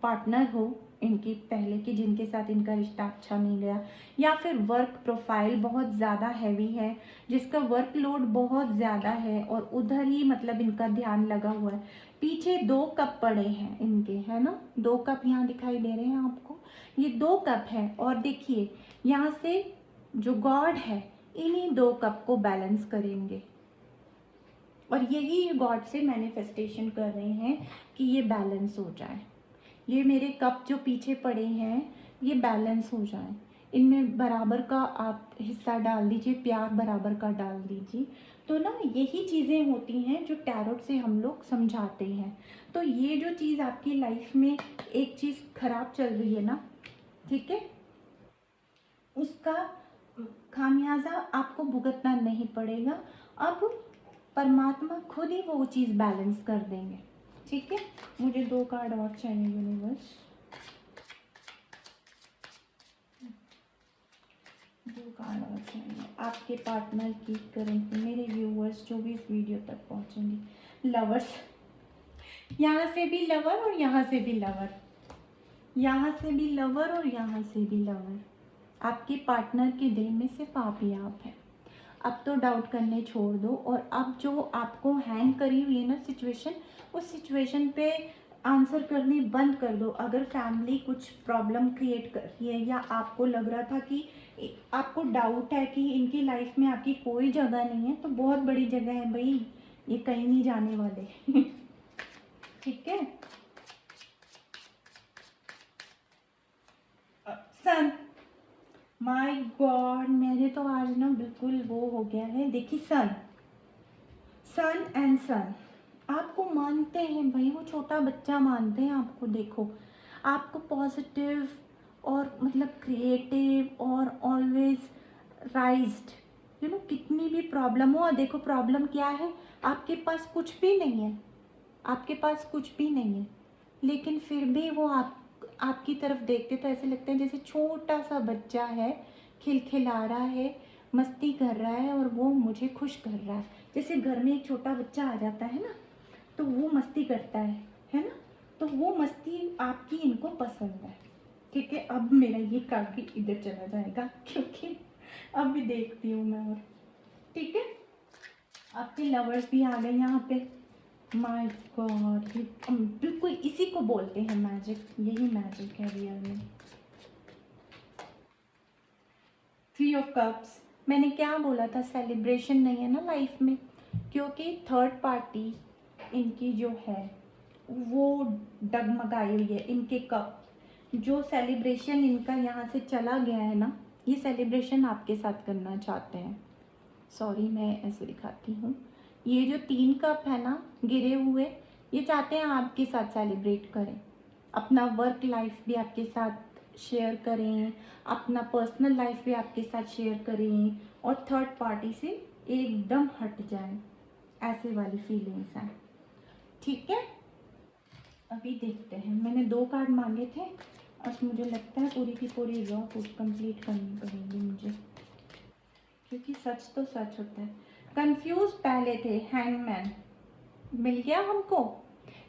पार्टनर हो इनकी पहले की, जिनके साथ इनका रिश्ता अच्छा नहीं गया, या फिर वर्क प्रोफाइल बहुत ज़्यादा हैवी है, जिसका वर्कलोड बहुत ज़्यादा है और उधर ही मतलब इनका ध्यान लगा हुआ है। पीछे 2 कप पड़े हैं इनके, है ना, 2 कप यहाँ दिखाई दे रहे हैं आपको, ये 2 कप है। और देखिए यहाँ से जो गॉड है इन्हीं 2 कप को बैलेंस करेंगे, और यही गॉड से मैनिफेस्टेशन कर रहे हैं कि ये बैलेंस हो जाए। ये मेरे कप जो पीछे पड़े हैं ये बैलेंस हो जाए, इनमें बराबर का आप हिस्सा डाल दीजिए, प्यार बराबर का डाल दीजिए। तो ना यही चीज़ें होती हैं जो टैरोट से हम लोग समझाते हैं। तो ये जो चीज़ आपकी लाइफ में एक चीज़ खराब चल रही है ना, ठीक है, उसका खामियाजा आपको भुगतना नहीं पड़ेगा। अब परमात्मा खुद ही वो चीज़ बैलेंस कर देंगे, ठीक है? मुझे 2 कार्ड और चाहिए यूनिवर्स, 2 कार्ड और चाहिए आपके पार्टनर की करंट, मेरे व्यूअर्स जो भी इस वीडियो तक पहुंचेंगे। लवर्स, यहाँ से भी लवर और यहाँ से भी लवर, यहाँ से भी लवर और यहाँ से भी लवर। आपके पार्टनर के दिल में सिर्फ आप ही आप हैं। अब तो डाउट करने छोड़ दो, और अब जो आपको हैंग करी हुई है ना सिचुएशन, उस सिचुएशन पे आंसर करने बंद कर दो। अगर फैमिली कुछ प्रॉब्लम क्रिएट कर रही है, या आपको लग रहा था कि आपको डाउट है कि इनकी लाइफ में आपकी कोई जगह नहीं है, तो बहुत बड़ी जगह है भाई, ये कहीं नहीं जाने वाले। ठीक है? सन, माय गॉड, मेरे तो आज ना बिल्कुल वो हो गया है। देखिए सन, सन एंड सन आपको मानते हैं भाई, वो छोटा बच्चा मानते हैं आपको। देखो आपको पॉजिटिव और मतलब क्रिएटिव और ऑलवेज राइज्ड, यू नो, कितनी भी प्रॉब्लम हो। और देखो प्रॉब्लम क्या है, आपके पास कुछ भी नहीं है, आपके पास कुछ भी नहीं है, लेकिन फिर भी वो आपकी तरफ देखते तो ऐसे लगता है जैसे छोटा सा बच्चा है, खिलखिला रहा है, मस्ती कर रहा है, और वो मुझे खुश कर रहा है। जैसे घर में एक छोटा बच्चा आ जाता है ना, तो वो मस्ती करता है ना, तो वो मस्ती आपकी इनको पसंद है। ठीक है, अब मेरा ये कार्ड भी इधर चला जाएगा क्योंकि अब भी देखती हूँ मैं। और ठीक है, आपके लवर्स भी आ गए यहाँ पे। माय गॉड, बिल्कुल इसी को बोलते हैं मैजिक, यही मैजिक है रियल में। 3 ऑफ कप्स, मैंने क्या बोला था, सेलिब्रेशन नहीं है ना लाइफ में, क्योंकि थर्ड पार्टी इनकी जो है वो डगमगाई हुई है। इनके कप, जो सेलिब्रेशन इनका यहाँ से चला गया है ना, ये सेलिब्रेशन आपके साथ करना चाहते हैं। सॉरी मैं ऐसे दिखाती हूँ, ये जो 3 कप है ना गिरे हुए, ये चाहते हैं आपके साथ सेलिब्रेट करें, अपना वर्क लाइफ भी आपके साथ शेयर करें, अपना पर्सनल लाइफ भी आपके साथ शेयर करें, और थर्ड पार्टी से एकदम हट जाएं, ऐसे वाली फीलिंग्स हैं। ठीक है, अभी देखते हैं। मैंने 2 कार्ड मांगे थे, अब मुझे लगता है पूरी की पूरी रॉ कंप्लीट करनी पड़ेगी मुझे, क्योंकि सच तो सच होता है। कंफ्यूज पहले थे, हैंगमैन मिल गया हमको।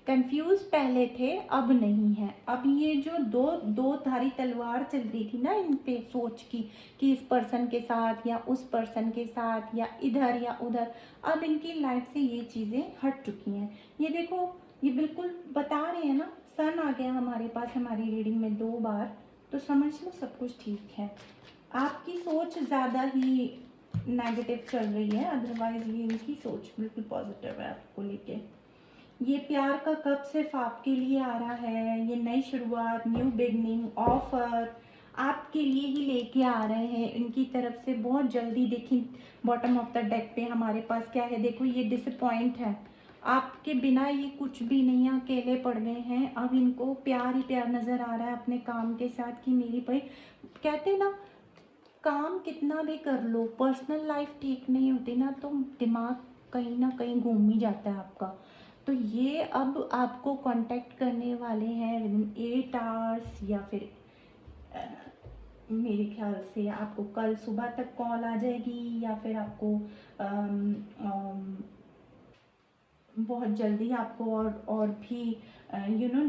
कंफ्यूज पहले थे, अब नहीं है। अब ये जो दो धारी तलवार चल रही थी ना इन पे सोच की, कि इस पर्सन के साथ या उस पर्सन के साथ या इधर या उधर, अब इनकी लाइफ से ये चीज़ें हट चुकी हैं। ये देखो, ये बिल्कुल बता रहे हैं ना, सन आ गया हमारे पास हमारी रीडिंग में 2 बार, तो समझ लो सब कुछ ठीक है। आपकी सोच ज़्यादा ही नेगेटिव चल रही है, अदरवाइज ये इनकी सोच बिल्कुल पॉजिटिव है आपको लेके। ये प्यार का कप सिर्फ आपके लिए आ रहा है, ये नई शुरुआत, न्यू बिगनिंग, ऑफर, आपके लिए ही लेके आ रहे हैं इनकी तरफ से बहुत जल्दी। देखिए बॉटम ऑफ द डेक पे हमारे पास क्या है, देखो ये डिसअपॉइंट है, आपके बिना ये कुछ भी नहीं, अकेले पड़ गए हैं। अब इनको प्यार ही प्यार नज़र आ रहा है अपने काम के साथ कि मेरी भाई, कहते हैं ना काम कितना भी कर लो, पर्सनल लाइफ ठीक नहीं होती ना तो दिमाग कहीं ना कहीं घूम ही जाता है आपका। तो ये अब आपको कांटेक्ट करने वाले हैं विद इन 8 आवर्स, या फिर मेरे ख्याल से आपको कल सुबह तक कॉल आ जाएगी, या फिर आपको अम, अम, बहुत जल्दी आपको और भी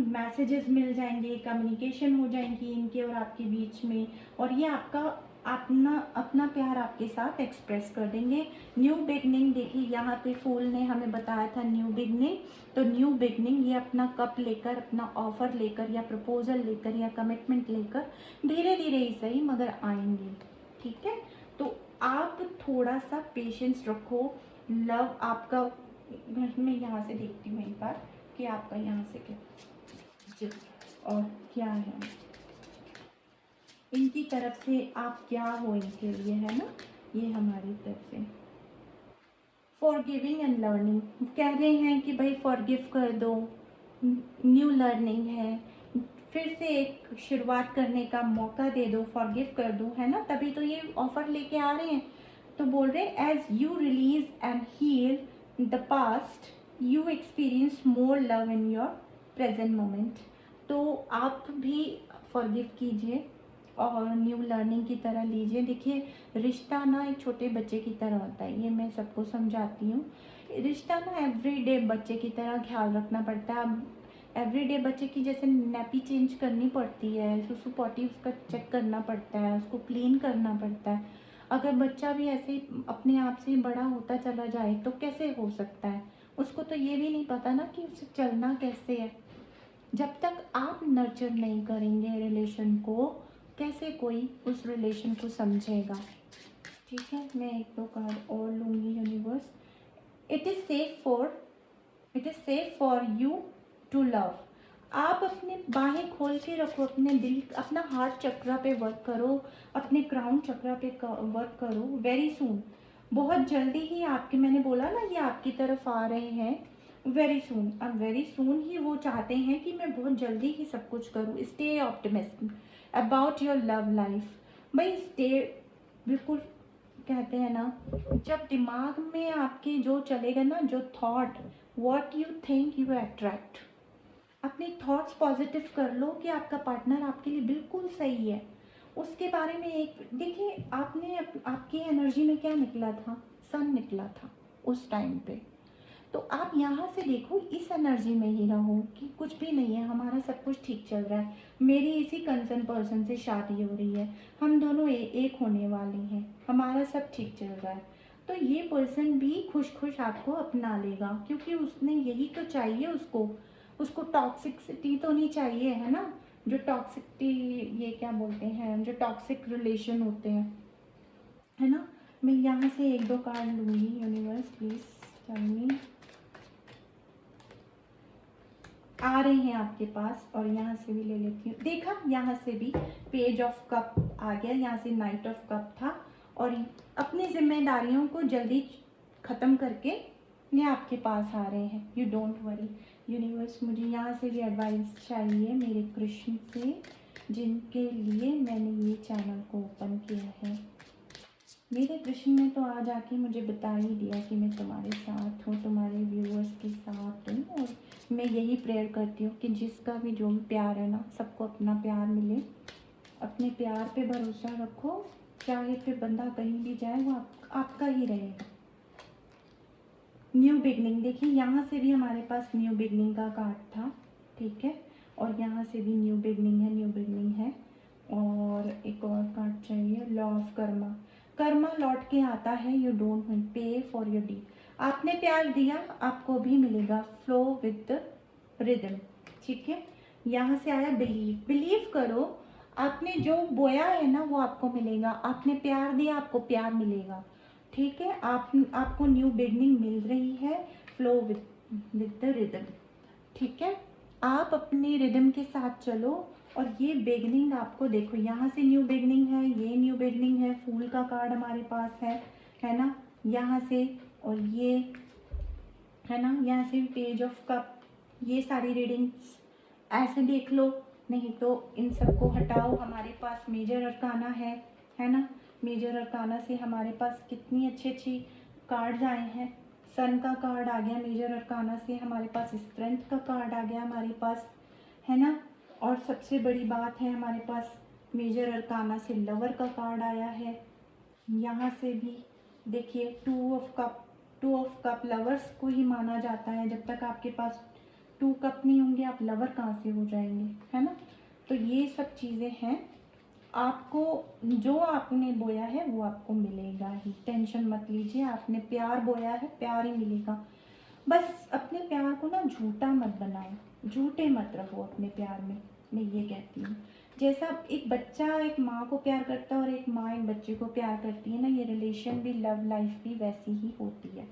मैसेजेस मिल जाएंगे, कम्युनिकेशन हो जाएंगी इनके और आपके बीच में, और ये आपका अपना अपना प्यार आपके साथ एक्सप्रेस कर देंगे। न्यू बिगनिंग, देखिए यहाँ पे फूल ने हमें बताया था न्यू बिगनिंग, तो न्यू बिगनिंग ये अपना कप लेकर, अपना ऑफर लेकर या प्रपोजल लेकर या कमिटमेंट लेकर धीरे धीरे ही सही मगर आएंगे। ठीक है, तो आप थोड़ा सा पेशेंस रखो। लव आपका, मैं यहाँ से देखती हूँ एक बार कि आपका यहाँ से क्या जी, और क्या है इनकी तरफ से, आप क्या हो इनके लिए, है ना। ये हमारी तरफ से फॉरगिविंग एंड लर्निंग कह रहे हैं कि भाई फॉरगिव कर दो, न्यू लर्निंग है, फिर से एक शुरुआत करने का मौका दे दो, फॉरगिव कर दो, है ना। तभी तो ये ऑफर लेके आ रहे हैं। तो बोल रहे हैं as you release and heal the past you experience more love in your present moment. तो आप भी फॉरगिव कीजिए और न्यू लर्निंग की तरह लीजिए। देखिए रिश्ता ना एक छोटे बच्चे की तरह होता है, ये मैं सबको समझाती हूँ। रिश्ता ना एवरीडे बच्चे की तरह ख्याल रखना पड़ता है। अब एवरीडे बच्चे की जैसे नैपी चेंज करनी पड़ती है, सुसु पॉटी उसका चेक करना पड़ता है, उसको क्लीन करना पड़ता है। अगर बच्चा भी ऐसे ही अपने आप से ही बड़ा होता चला जाए तो कैसे हो सकता है। उसको तो ये भी नहीं पता ना कि उसे चलना कैसे है। जब तक आप नर्चर नहीं करेंगे रिलेशन को, कैसे कोई उस रिलेशन को समझेगा। ठीक है, मैं एक दो कार्ड और लूँगी universe. It is safe for it is safe for you to love. आप अपने बाहें खोल के रखो, अपने दिल, अपना हार्ट चक्रा पे वर्क करो, अपने क्राउन चक्रा पे वर्क करो। वेरी सून, बहुत जल्दी ही आपके, मैंने बोला ना ये आपकी तरफ आ रहे हैं वेरी सून। अब वेरी सून ही वो चाहते हैं कि मैं बहुत जल्दी ही सब कुछ करूँ। Stay optimistic about your love life. भाई स्टे, बिल्कुल कहते हैं ना, जब दिमाग में आपके जो चलेगा ना, जो thought, what you think you attract. अपने थॉट्स पॉजिटिव कर लो कि आपका पार्टनर आपके लिए बिल्कुल सही है। उसके बारे में एक देखिए, आपने आपकी एनर्जी में क्या निकला था, सन निकला था उस टाइम पे। तो आप यहाँ से देखो, इस एनर्जी में ही रहो कि कुछ भी नहीं है, हमारा सब कुछ ठीक चल रहा है, मेरी इसी कंसर्न पर्सन से शादी हो रही है, हम दोनों एक होने वाले हैं, हमारा सब ठीक चल रहा है। तो ये पर्सन भी खुश खुश आपको अपना लेगा, क्योंकि उसने यही तो चाहिए उसको। उसको टॉक्सिसिटी तो नहीं चाहिए, है ना। जो टॉक्सिसिटी, ये क्या बोलते हैं, जो टॉक्सिक रिलेशन होते हैं, है ना। मैं यहाँ से एक दो कार्ड लूँगी यूनिवर्स, प्लीज़ टेल मी। आ रहे हैं आपके पास, और यहाँ से भी ले लेती हूँ। देखा, यहाँ से भी पेज ऑफ कप आ गया, यहाँ से नाइट ऑफ कप था, और अपनी जिम्मेदारियों को जल्दी ख़त्म करके ये आपके पास आ रहे हैं। You don't worry universe. मुझे यहाँ से भी एडवाइस चाहिए मेरे कृष्ण से, जिनके लिए मैंने ये चैनल को ओपन किया है। मेरे कृष्ण ने तो आज आके मुझे बता ही दिया कि मैं तुम्हारे साथ हूँ, तुम्हारे व्यूअर्स के साथ हूँ, और मैं यही प्रेयर करती हूँ कि जिसका भी जो भी प्यार है ना, सबको अपना प्यार मिले। अपने प्यार पे भरोसा रखो, चाहे फिर बंदा कहीं भी जाए वो आपका ही रहेगा। न्यू बिगनिंग, देखिए यहाँ से भी हमारे पास न्यू बिगनिंग का कार्ड था, ठीक है, और यहाँ से भी न्यू बिगनिंग है, न्यू बिगनिंग है। और एक और कार्ड चाहिए, लॉ ऑफ कर्मा। कर्मा लौट के आता है, you don't pay for your deed. आपने प्यार दिया, आपको भी मिलेगा, फ्लो विद द रिदम। ठीक है, यहाँ से आया बिलीव, बिलीव करो, आपने जो बोया है ना वो आपको मिलेगा। आपने प्यार दिया, आपको प्यार मिलेगा। ठीक है, आपको न्यू बिगनिंग मिल रही है, फ्लो विद द रिदम। ठीक है, आप अपने रिदम के साथ चलो, और ये बिगनिंग आपको देखो, यहाँ से न्यू बिगनिंग है, ये न्यू बिगनिंग है, फूल का कार्ड हमारे पास है ना, यहाँ से, और ये है ना, यहाँ से पेज ऑफ कप। ये सारी रीडिंग्स ऐसे देख लो, नहीं तो इन सबको हटाओ। हमारे पास मेजर अरकाना है ना, मेजर अरकाना से हमारे पास कितनी अच्छी अच्छी कार्ड्स आए हैं। सन का कार्ड आ गया मेजर अरकाना से, हमारे पास स्ट्रेंथ का कार्ड आ गया हमारे पास, है ना। और सबसे बड़ी बात है, हमारे पास मेजर अरकाना से लवर का कार्ड आया है। यहाँ से भी देखिए टू ऑफ कप लवर्स को ही माना जाता है। जब तक आपके पास 2 कप नहीं होंगे, आप लवर कहाँ से हो जाएंगे, है ना। तो ये सब चीज़ें हैं। आपको जो आपने बोया है वो आपको मिलेगा ही, टेंशन मत लीजिए। आपने प्यार बोया है, प्यार ही मिलेगा। बस अपने प्यार को ना झूठा मत बनाओ, झूठे मत रहो अपने प्यार में, मैं ये कहती हूँ। जैसा एक बच्चा एक माँ को प्यार करता है और एक माँ एक बच्चे को प्यार करती है ना, ये रिलेशन भी, लव लाइफ भी वैसी ही होती है।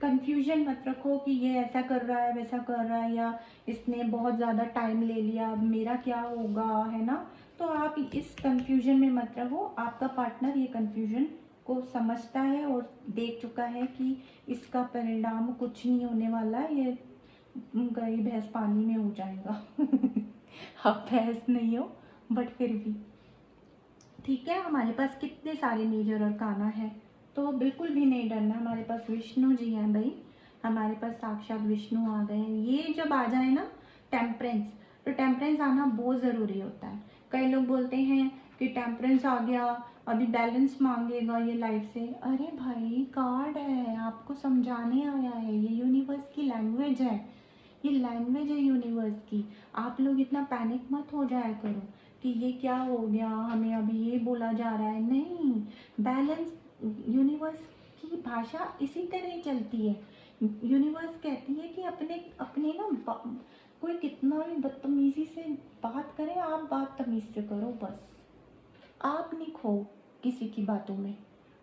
कंफ्यूजन मत रखो कि ये ऐसा कर रहा है, वैसा कर रहा है, या इसने बहुत ज़्यादा टाइम ले लिया, अब मेरा क्या होगा, है ना। तो आप इस कंफ्यूजन में मत रहो। आपका पार्टनर ये कंफ्यूजन को समझता है और देख चुका है कि इसका परिणाम कुछ नहीं होने वाला, ये गई भैंस पानी में हो जाएगा। आप भैंस नहीं हो, बट फिर भी ठीक है। हमारे पास कितने सारे मेजर और काना है, तो बिल्कुल भी नहीं डरना। हमारे पास विष्णु जी हैं भाई, हमारे पास साक्षात विष्णु आ गए हैं। ये जब आ जाए ना टेम्परेंस, तो टेम्परेंस आना बहुत ज़रूरी होता है। कई लोग बोलते हैं कि टेम्परेंस आ गया, अभी बैलेंस मांगेगा ये लाइफ से। अरे भाई कार्ड है, आपको समझाने आया है, ये यूनिवर्स की लैंग्वेज है, ये लैंग्वेज है यूनिवर्स की। आप लोग इतना पैनिक मत हो जाया करो कि ये क्या हो गया, हमें अभी ये बोला जा रहा है। नहीं, बैलेंस, यूनिवर्स की भाषा इसी तरह ही चलती है। यूनिवर्स कहती है कि अपने अपने ना कोई कितना भी बदतमीज़ी से बात करे, आप बात तमीज़ से करो बस, आप नहीं खो किसी की बातों में,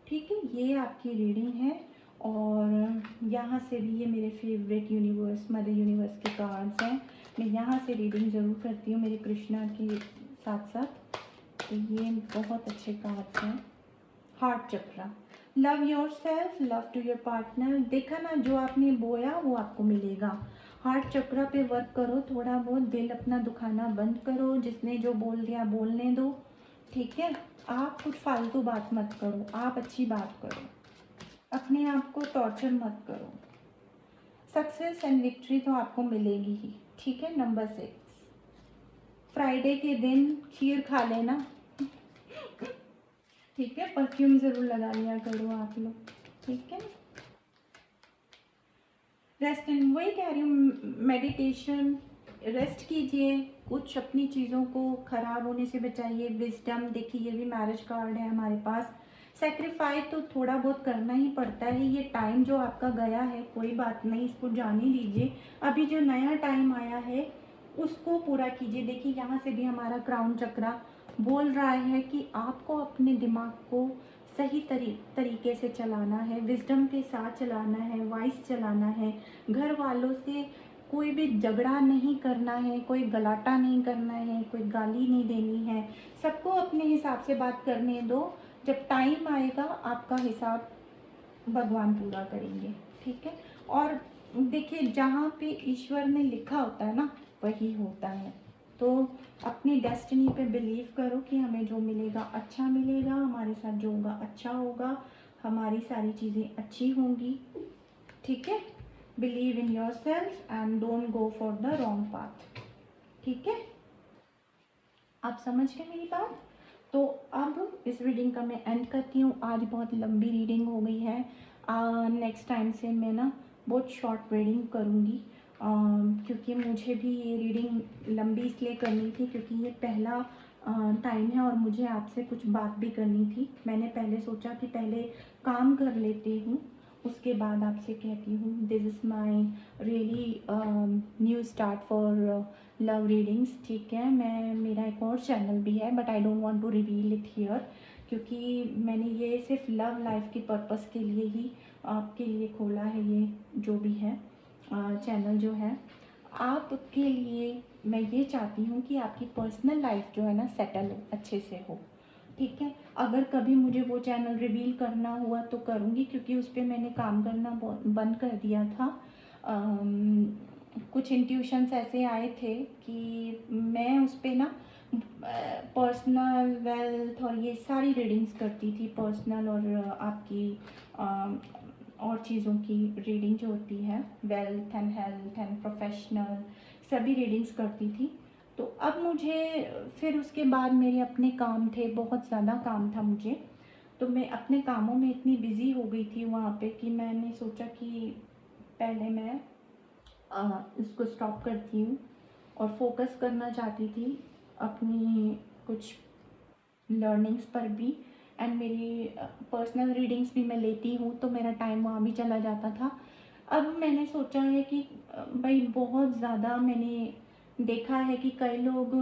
ठीक है। ये आपकी रीडिंग है। और यहाँ से भी ये मेरे फेवरेट यूनिवर्स, मदर यूनिवर्स के कार्ड्स हैं। मैं यहाँ से रीडिंग ज़रूर करती हूँ मेरे कृष्णा के साथ साथ। तो ये बहुत अच्छे कार्ड्स हैं। Heart chakra, love yourself, love to your partner. देखा ना, जो आपने बोया वो आपको मिलेगा। हार्ट चक्रा पे वर्क करो थोड़ा बहुत, दिल अपना दुखाना बंद करो, जिसने जो बोल दिया बोलने दो, ठीक है। आप कुछ फालतू बात मत करो, आप अच्छी बात करो, अपने आप को टॉर्चर मत करो। सक्सेस एंड विक्ट्री तो आपको मिलेगी ही, ठीक है। नंबर 6, फ्राइडे के दिन खीर खा लेना, ठीक है। परफ्यूम ज़रूर लगा लिया करो आप लोग, ठीक है। रेस्ट एंड वही कह रही हूँ, मेडिटेशन, रेस्ट कीजिए, कुछ अपनी चीज़ों को ख़राब होने से बचाइए। विजडम, देखिए ये भी मैरिज कार्ड है हमारे पास। सेक्रीफाइस तो थोड़ा बहुत करना ही पड़ता है। ये टाइम जो आपका गया है कोई बात नहीं, इसको जाने दीजिए। अभी जो नया टाइम आया है उसको पूरा कीजिए। देखिए यहाँ से भी हमारा क्राउन चक्रा बोल रहा है कि आपको अपने दिमाग को सही तरीके से चलाना है, विजडम के साथ चलाना है, वाइस चलाना है। घर वालों से कोई भी झगड़ा नहीं करना है, कोई गलाटा नहीं करना है, कोई गाली नहीं देनी है। सबको अपने हिसाब से बात करने दो। जब टाइम आएगा आपका हिसाब भगवान पूरा करेंगे, ठीक है। और देखिए जहाँ पे ईश्वर ने लिखा होता है ना वही होता है। तो अपनी डेस्टिनी पे बिलीव करो कि हमें जो मिलेगा अच्छा मिलेगा, हमारे साथ जो होगा अच्छा होगा, हमारी सारी चीज़ें अच्छी होंगी, ठीक है। Believe in your self and don't go for the wrong path, ठीक है। आप समझ गए मेरी बात। तो अब इस रीडिंग का मैं एंड करती हूँ। आज बहुत लंबी रीडिंग हो गई है। नेक्स्ट टाइम से मैं ना बहुत शॉर्ट रीडिंग करूँगी, क्योंकि मुझे भी ये रीडिंग लंबी इसलिए करनी थी क्योंकि ये पहला टाइम है और मुझे आपसे कुछ बात भी करनी थी। मैंने पहले सोचा कि पहले काम कर लेती हूँ, उसके बाद आपसे कहती हूँ। This is my really new start for love readings, ठीक है। मेरा एक और चैनल भी है but I don't want to reveal it here, क्योंकि मैंने ये सिर्फ लव लाइफ की पर्पस के लिए ही आपके लिए खोला है, ये जो भी है चैनल जो है। आपके लिए मैं ये चाहती हूँ कि आपकी पर्सनल लाइफ जो है ना सेटल हो, अच्छे से हो, ठीक है। अगर कभी मुझे वो चैनल रिवील करना हुआ तो करूँगी, क्योंकि उस पर मैंने काम करना बंद कर दिया था। कुछ इंट्यूशंस ऐसे आए थे कि मैं उस पर ना पर्सनल वेल्थ और ये सारी रीडिंग्स करती थी, पर्सनल और आपकी और चीज़ों की रीडिंग जो होती है, wealth and health and professional, सभी रीडिंग्स करती थी। तो अब मुझे फिर उसके बाद मेरे अपने काम थे, बहुत ज़्यादा काम था मुझे, तो मैं अपने कामों में इतनी बिज़ी हो गई थी वहाँ पे कि मैंने सोचा कि पहले मैं इसको स्टॉप करती हूँ और फोकस करना चाहती थी अपनी कुछ लर्निंग्स पर भी, एंड मेरी पर्सनल रीडिंग्स भी मैं लेती हूँ, तो मेरा टाइम वहाँ भी चला जाता था। अब मैंने सोचा है कि भाई बहुत ज़्यादा मैंने देखा है कि कई लोग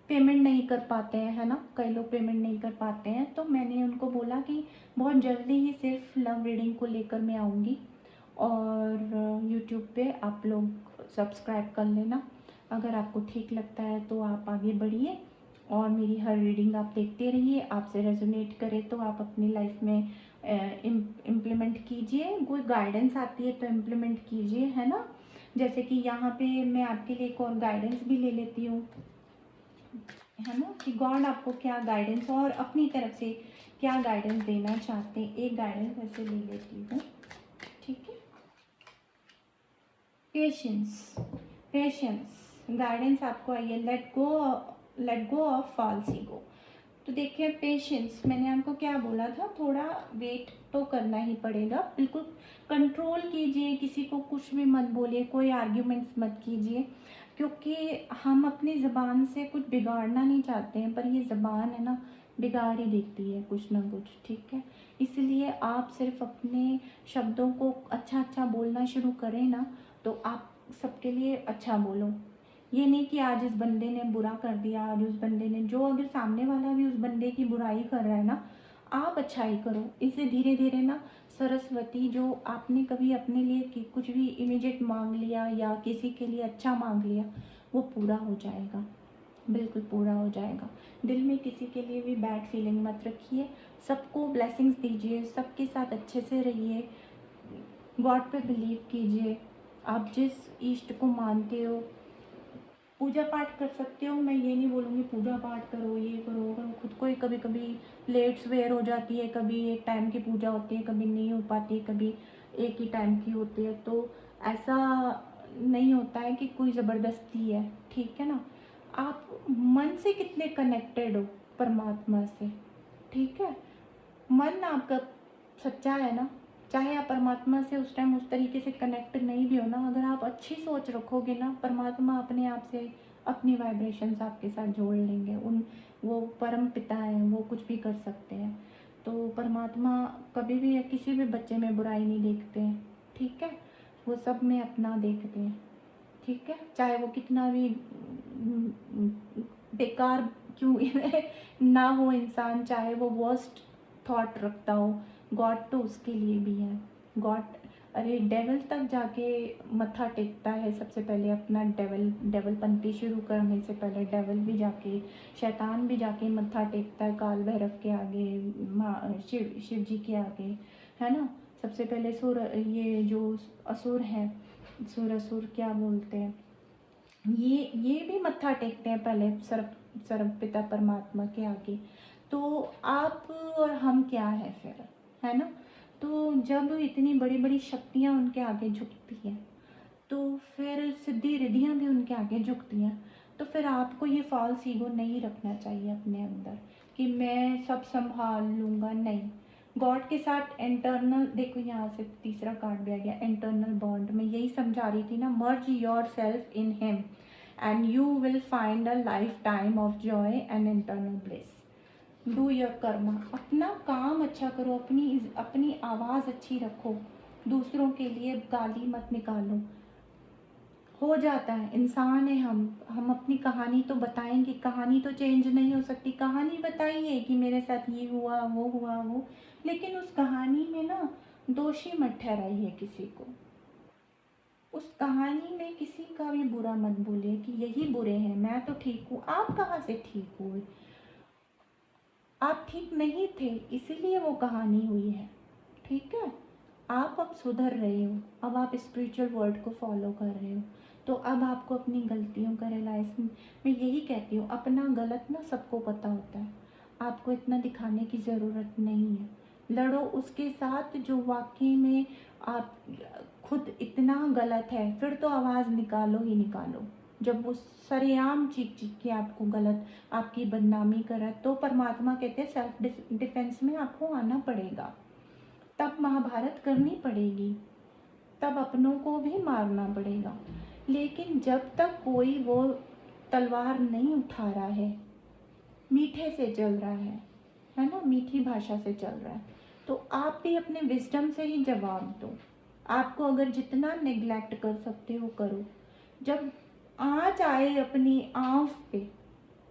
पेमेंट नहीं कर पाते हैं, है ना, कई लोग पेमेंट नहीं कर पाते हैं, तो मैंने उनको बोला कि बहुत जल्दी ही सिर्फ लव रीडिंग को लेकर मैं आऊँगी, और यूट्यूब पे आप लोग सब्सक्राइब कर लेना। अगर आपको ठीक लगता है तो आप आगे बढ़िए और मेरी हर रीडिंग आप देखते रहिए। आपसे रेजोनेट करे तो आप अपनी लाइफ में इम्प्लीमेंट कीजिए, कोई गाइडेंस आती है तो इम्प्लीमेंट कीजिए, है ना। जैसे कि यहाँ पे मैं आपके लिए एक और गाइडेंस भी ले लेती हूँ, है ना, कि गॉड आपको क्या गाइडेंस और अपनी तरफ से क्या गाइडेंस देना चाहते हैं। एक गाइडेंस ऐसे ले लेती हूँ, ठीक है। पेशेंस, पेशेंस गाइडेंस आपको आई है, let go of false ego. तो देखिए पेशेंस, मैंने आपको क्या बोला था, थोड़ा वेट तो करना ही पड़ेगा, बिल्कुल कंट्रोल कीजिए, किसी को कुछ भी मत बोलिए, कोई आर्ग्यूमेंट्स मत कीजिए, क्योंकि हम अपनी ज़बान से कुछ बिगाड़ना नहीं चाहते हैं, पर ये ज़बान है ना, बिगाड़ ही देती है कुछ ना कुछ, ठीक है। इसलिए आप सिर्फ अपने शब्दों को अच्छा अच्छा बोलना शुरू करें ना, तो आप सबके लिए अच्छा बोलो। ये नहीं कि आज इस बंदे ने बुरा कर दिया, आज उस बंदे ने, जो अगर सामने वाला भी उस बंदे की बुराई कर रहा है ना, आप अच्छाई करो। इससे धीरे धीरे ना सरस्वती, जो आपने कभी अपने लिए कुछ भी इमीडिएट मांग लिया या किसी के लिए अच्छा मांग लिया, वो पूरा हो जाएगा, बिल्कुल पूरा हो जाएगा। दिल में किसी के लिए भी बैड फीलिंग मत रखिए, सबको ब्लेसिंग्स दीजिए, सबके साथ अच्छे से रहिए, गॉड पे बिलीव कीजिए। आप जिस ईष्ट को मानते हो, पूजा पाठ कर सकते हो, मैं ये नहीं बोलूँगी पूजा पाठ करो, ये करो वो करो, खुद को ही कभी कभी लेट सवेर हो जाती है, कभी एक टाइम की पूजा होती है, कभी नहीं हो पाती, कभी एक ही टाइम की होती है, तो ऐसा नहीं होता है कि कोई ज़बरदस्ती है, ठीक है ना। आप मन से कितने कनेक्टेड हो परमात्मा से, ठीक है। मन आपका सच्चा है ना, चाहे आप परमात्मा से उस टाइम उस तरीके से कनेक्ट नहीं भी हो ना, अगर आप अच्छी सोच रखोगे ना, परमात्मा अपने आप से अपनी वाइब्रेशंस आपके साथ जोड़ लेंगे। उन वो परम पिता हैं, वो कुछ भी कर सकते हैं। तो परमात्मा कभी भी किसी भी बच्चे में बुराई नहीं देखते हैं, ठीक है, वो सब में अपना देखते हैं, ठीक है, चाहे वो कितना भी बेकार क्यों ना हो इंसान, चाहे वो वर्स्ट थॉट रखता हो, गॉड तो उसके लिए भी है। गॉड, अरे डेवल तक जाके मत्था टेकता है सबसे पहले, अपना डेवलपंती शुरू करने से पहले डेवल भी जाके, शैतान भी जाके मत्था टेकता है काल भैरव के आगे, शिव जी के आगे, है ना। सबसे पहले सुर, ये जो असुर हैं, सुर असुर क्या बोलते हैं, ये भी मत्था टेकते हैं पहले सर्व पिता परमात्मा के आगे। तो आप और हम क्या है फिर, है ना। तो जब इतनी बड़ी बड़ी शक्तियाँ उनके आगे झुकती हैं, तो फिर सिद्धि रिद्धियाँ भी उनके आगे झुकती हैं, तो फिर आपको ये फॉल्स ईगो नहीं रखना चाहिए अपने अंदर कि मैं सब संभाल लूँगा, नहीं। गॉड के साथ इंटरनल, देखो यहाँ से तीसरा कार्ड भी आ गया, इंटरनल बॉन्ड। मैं यही समझा रही थी ना, merge yourself in him and you will find a lifetime of joy and internal bliss. Do your karma, अपना काम अच्छा करो, अपनी आवाज़ अच्छी रखो, दूसरों के लिए गाली मत निकालो। हो जाता है, इंसान है हम अपनी कहानी तो बताएंगे, कहानी तो चेंज नहीं हो सकती। कहानी बताइए कि मेरे साथ ये हुआ वो, लेकिन उस कहानी में ना दोषी मत ठहराइए किसी को। उस कहानी में किसी का भी बुरा मत बोलिए कि यही बुरे हैं, मैं तो ठीक हूँ। आप कहाँ से ठीक हुए? आप ठीक नहीं थे, इसीलिए वो कहानी हुई है। ठीक है, आप अब सुधर रहे हो, अब आप स्पिरिचुअल वर्ड को फॉलो कर रहे हो, तो अब आपको अपनी गलतियों का रियलाइज, मैं यही कहती हूँ, अपना गलत ना सबको पता होता है, आपको इतना दिखाने की ज़रूरत नहीं है। लड़ो उसके साथ जो वाकई में आप खुद इतना गलत है, फिर तो आवाज़ निकालो ही निकालो। जब वो सरेआम चीख चीख के आपको गलत, आपकी बदनामी करा, तो परमात्मा कहते हैं सेल्फ डिफेंस में आपको आना पड़ेगा, तब महाभारत करनी पड़ेगी, तब अपनों को भी मारना पड़ेगा। लेकिन जब तक कोई वो तलवार नहीं उठा रहा है, मीठे से चल रहा है ना, मीठी भाषा से चल रहा है, तो आप भी अपने विजडम से ही जवाब दो। आपको अगर जितना नेग्लेक्ट कर सकते हो करो, जब आँच आए अपनी आँख पे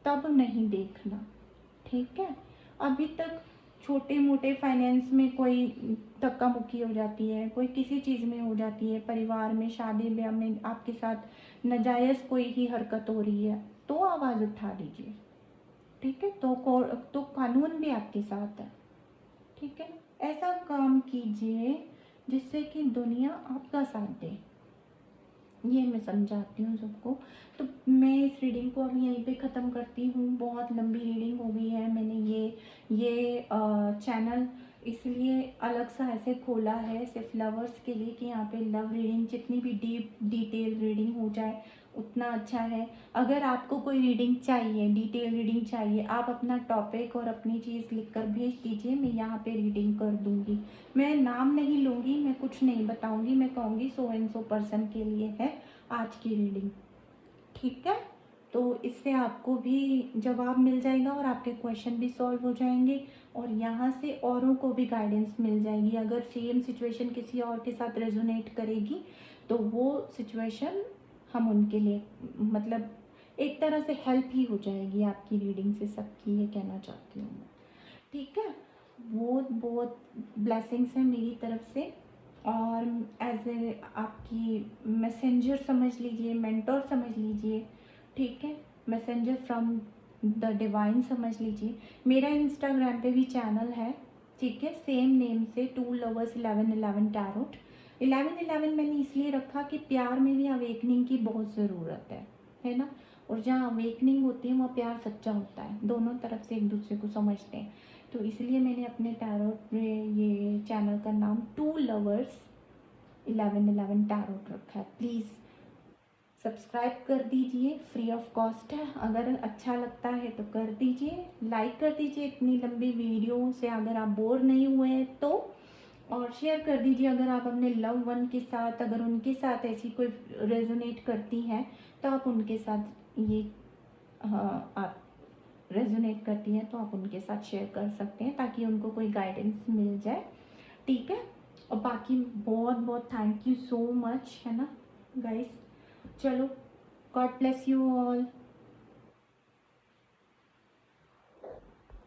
तब नहीं देखना। ठीक है, अभी तक छोटे मोटे फाइनेंस में कोई धक्का मुक्की हो जाती है, कोई किसी चीज़ में हो जाती है, परिवार में, शादी ब्याह में आपके साथ नाजायज़ कोई ही हरकत हो रही है, तो आवाज़ उठा लीजिए। ठीक है, तो कानून भी आपके साथ है। ठीक है, ऐसा काम कीजिए जिससे कि दुनिया आपका साथ दे, ये मैं समझाती हूँ सबको। तो मैं इस रीडिंग को अब यहीं पे ख़त्म करती हूँ, बहुत लंबी रीडिंग हो गई है। मैंने ये चैनल इसलिए अलग सा ऐसे खोला है सिर्फ लवर्स के लिए कि यहाँ पे लव रीडिंग, जितनी भी डीप डिटेल रीडिंग हो जाए उतना अच्छा है। अगर आपको कोई रीडिंग चाहिए, डिटेल रीडिंग चाहिए, आप अपना टॉपिक और अपनी चीज़ लिखकर भेज दीजिए, मैं यहाँ पे रीडिंग कर दूँगी। मैं नाम नहीं लूँगी, मैं कुछ नहीं बताऊँगी, मैं कहूँगी सो एंड सो पर्सन के लिए है आज की रीडिंग। ठीक है, तो इससे आपको भी जवाब मिल जाएगा और आपके क्वेश्चन भी सॉल्व हो जाएंगे, और यहाँ से औरों को भी गाइडेंस मिल जाएगी। अगर सेम सिचुएशन किसी और के साथ रेजोनेट करेगी तो वो सिचुएशन हम उनके लिए, मतलब एक तरह से हेल्प ही हो जाएगी आपकी रीडिंग से, सबकी, ये कहना चाहती हूँ मैं। ठीक है, बहुत बहुत ब्लेसिंग्स हैं मेरी तरफ से, और एज ए आपकी मैसेंजर समझ लीजिए, मेंटोर समझ लीजिए। ठीक है, मैसेंजर फ्रॉम द डिवाइन समझ लीजिए। मेरा इंस्टाग्राम पे भी चैनल है, ठीक है, सेम नेम से, टू लवर्स 1111 टैरोट। 1111 मैंने इसलिए रखा कि प्यार में भी अवेकनिंग की बहुत ज़रूरत है ना, और जहाँ अवेकनिंग होती है वहाँ प्यार सच्चा होता है, दोनों तरफ से एक दूसरे को समझते हैं। तो इसलिए मैंने अपने टैरोट में ये चैनल का नाम टू लवर्स 1111 टैरोट रखा है। प्लीज़ सब्सक्राइब कर दीजिए, फ्री ऑफ कॉस्ट है। अगर अच्छा लगता है तो कर दीजिए, लाइक कर दीजिए इतनी लंबी वीडियो से अगर आप बोर नहीं हुए हैं तो, और शेयर कर दीजिए अगर आप अपने लव वन के साथ, अगर उनके साथ ऐसी कोई रेजोनेट करती हैं तो आप उनके साथ ये, हाँ, आप रेजोनेट करती हैं तो आप उनके साथ शेयर कर सकते हैं ताकि उनको कोई गाइडेंस मिल जाए। ठीक है, और बाकी बहुत बहुत थैंक यू सो मच, है ना गाइस। चलो, गॉड ब्लेस यू ऑल।